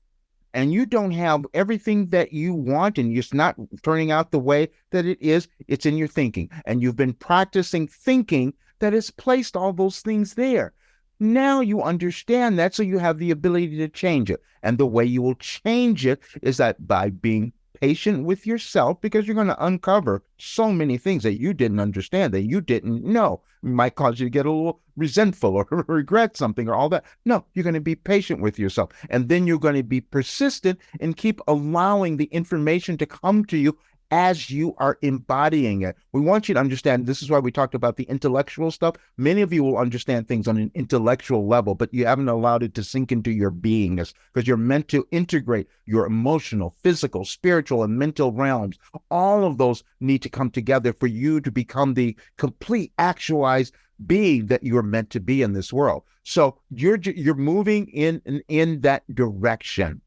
and you don't have everything that you want and it's not turning out the way that it is, it's in your thinking. And you've been practicing thinking that has placed all those things there. Now you understand that, so you have the ability to change it. And the way you will change it is that by being patient with yourself, because you're going to uncover so many things that you didn't understand, that you didn't know. It might cause you to get a little resentful or regret something or all that. No, you're going to be patient with yourself. And then you're going to be persistent and keep allowing the information to come to you as it comes. And then you're going to be able to as you are embodying it. We want you to understand, this is why we talked about the intellectual stuff. Many of you will understand things on an intellectual level, but you haven't allowed it to sink into your beingness, because you're meant to integrate your emotional, physical, spiritual, and mental realms. All of those need to come together for you to become the complete actualized being that you're meant to be in this world. So you're moving in that direction.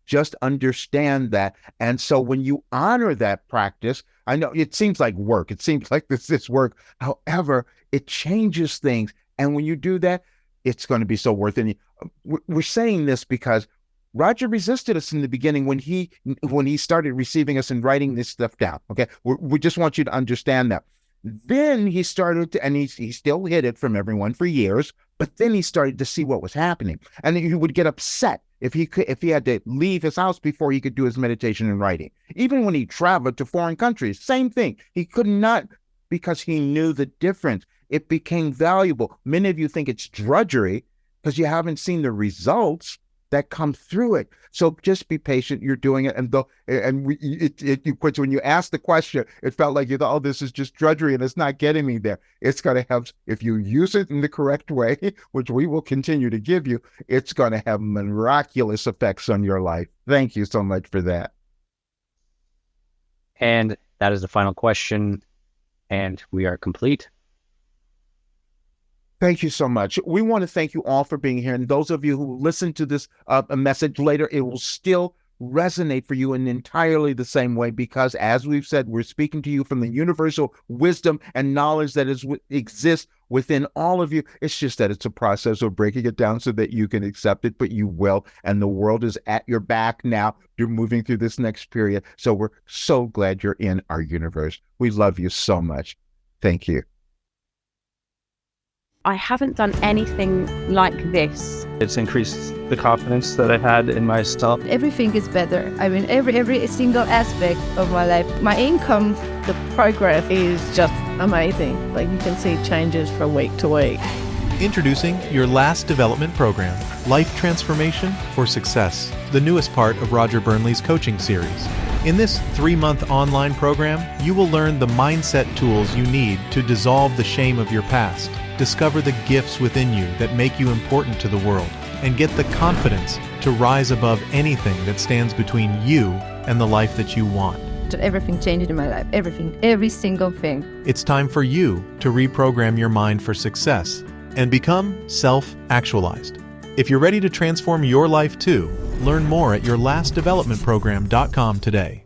Just understand that. And so when you honor that practice, I know it seems like work. It seems like this work. However, it changes things. And when you do that, it's going to be so worth it. We're saying this because Roger resisted us in the beginning when he started receiving us and writing this stuff down. Okay. We just want you to understand that. Then he started to, and he still hid it from everyone for years, but then he started to see what was happening. And he would get upset if he had to leave his house before he could do his meditation and writing. Even when he traveled to foreign countries, same thing. He could not, because he knew the difference. It became valuable. Many of you think it's drudgery because you haven't seen the results that come through it. So just be patient. You're doing it. And when you ask the question, it felt like you thought, oh, this is just drudgery and it's not getting me there. It's going to have, if you use it in the correct way, which we will continue to give you, it's going to have miraculous effects on your life. Thank you so much for that. And that is the final question. And we are complete. Thank you so much. We want to thank you all for being here. And those of you who listen to this message later, it will still resonate for you in entirely the same way, because as we've said, we're speaking to you from the universal wisdom and knowledge that exists within all of you. It's just that it's a process of breaking it down so that you can accept it, but you will. And the world is at your back now. You're moving through this next period. So we're so glad you're in our universe. We love you so much. Thank you. I haven't done anything like this. It's increased the confidence that I had in myself. Everything is better. I mean, every single aspect of my life. My income, the progress is just amazing. Like, you can see changes from week to week. Introducing your last development program, Life Transformation for Success, the newest part of Roger Burnley's coaching series. In this 3-month online program, you will learn the mindset tools you need to dissolve the shame of your past, discover the gifts within you that make you important to the world, and get the confidence to rise above anything that stands between you and the life that you want. Everything changed in my life. Everything. Every single thing. It's time for you to reprogram your mind for success and become self-actualized. If you're ready to transform your life too, learn more at yourlastdevelopmentprogram.com today.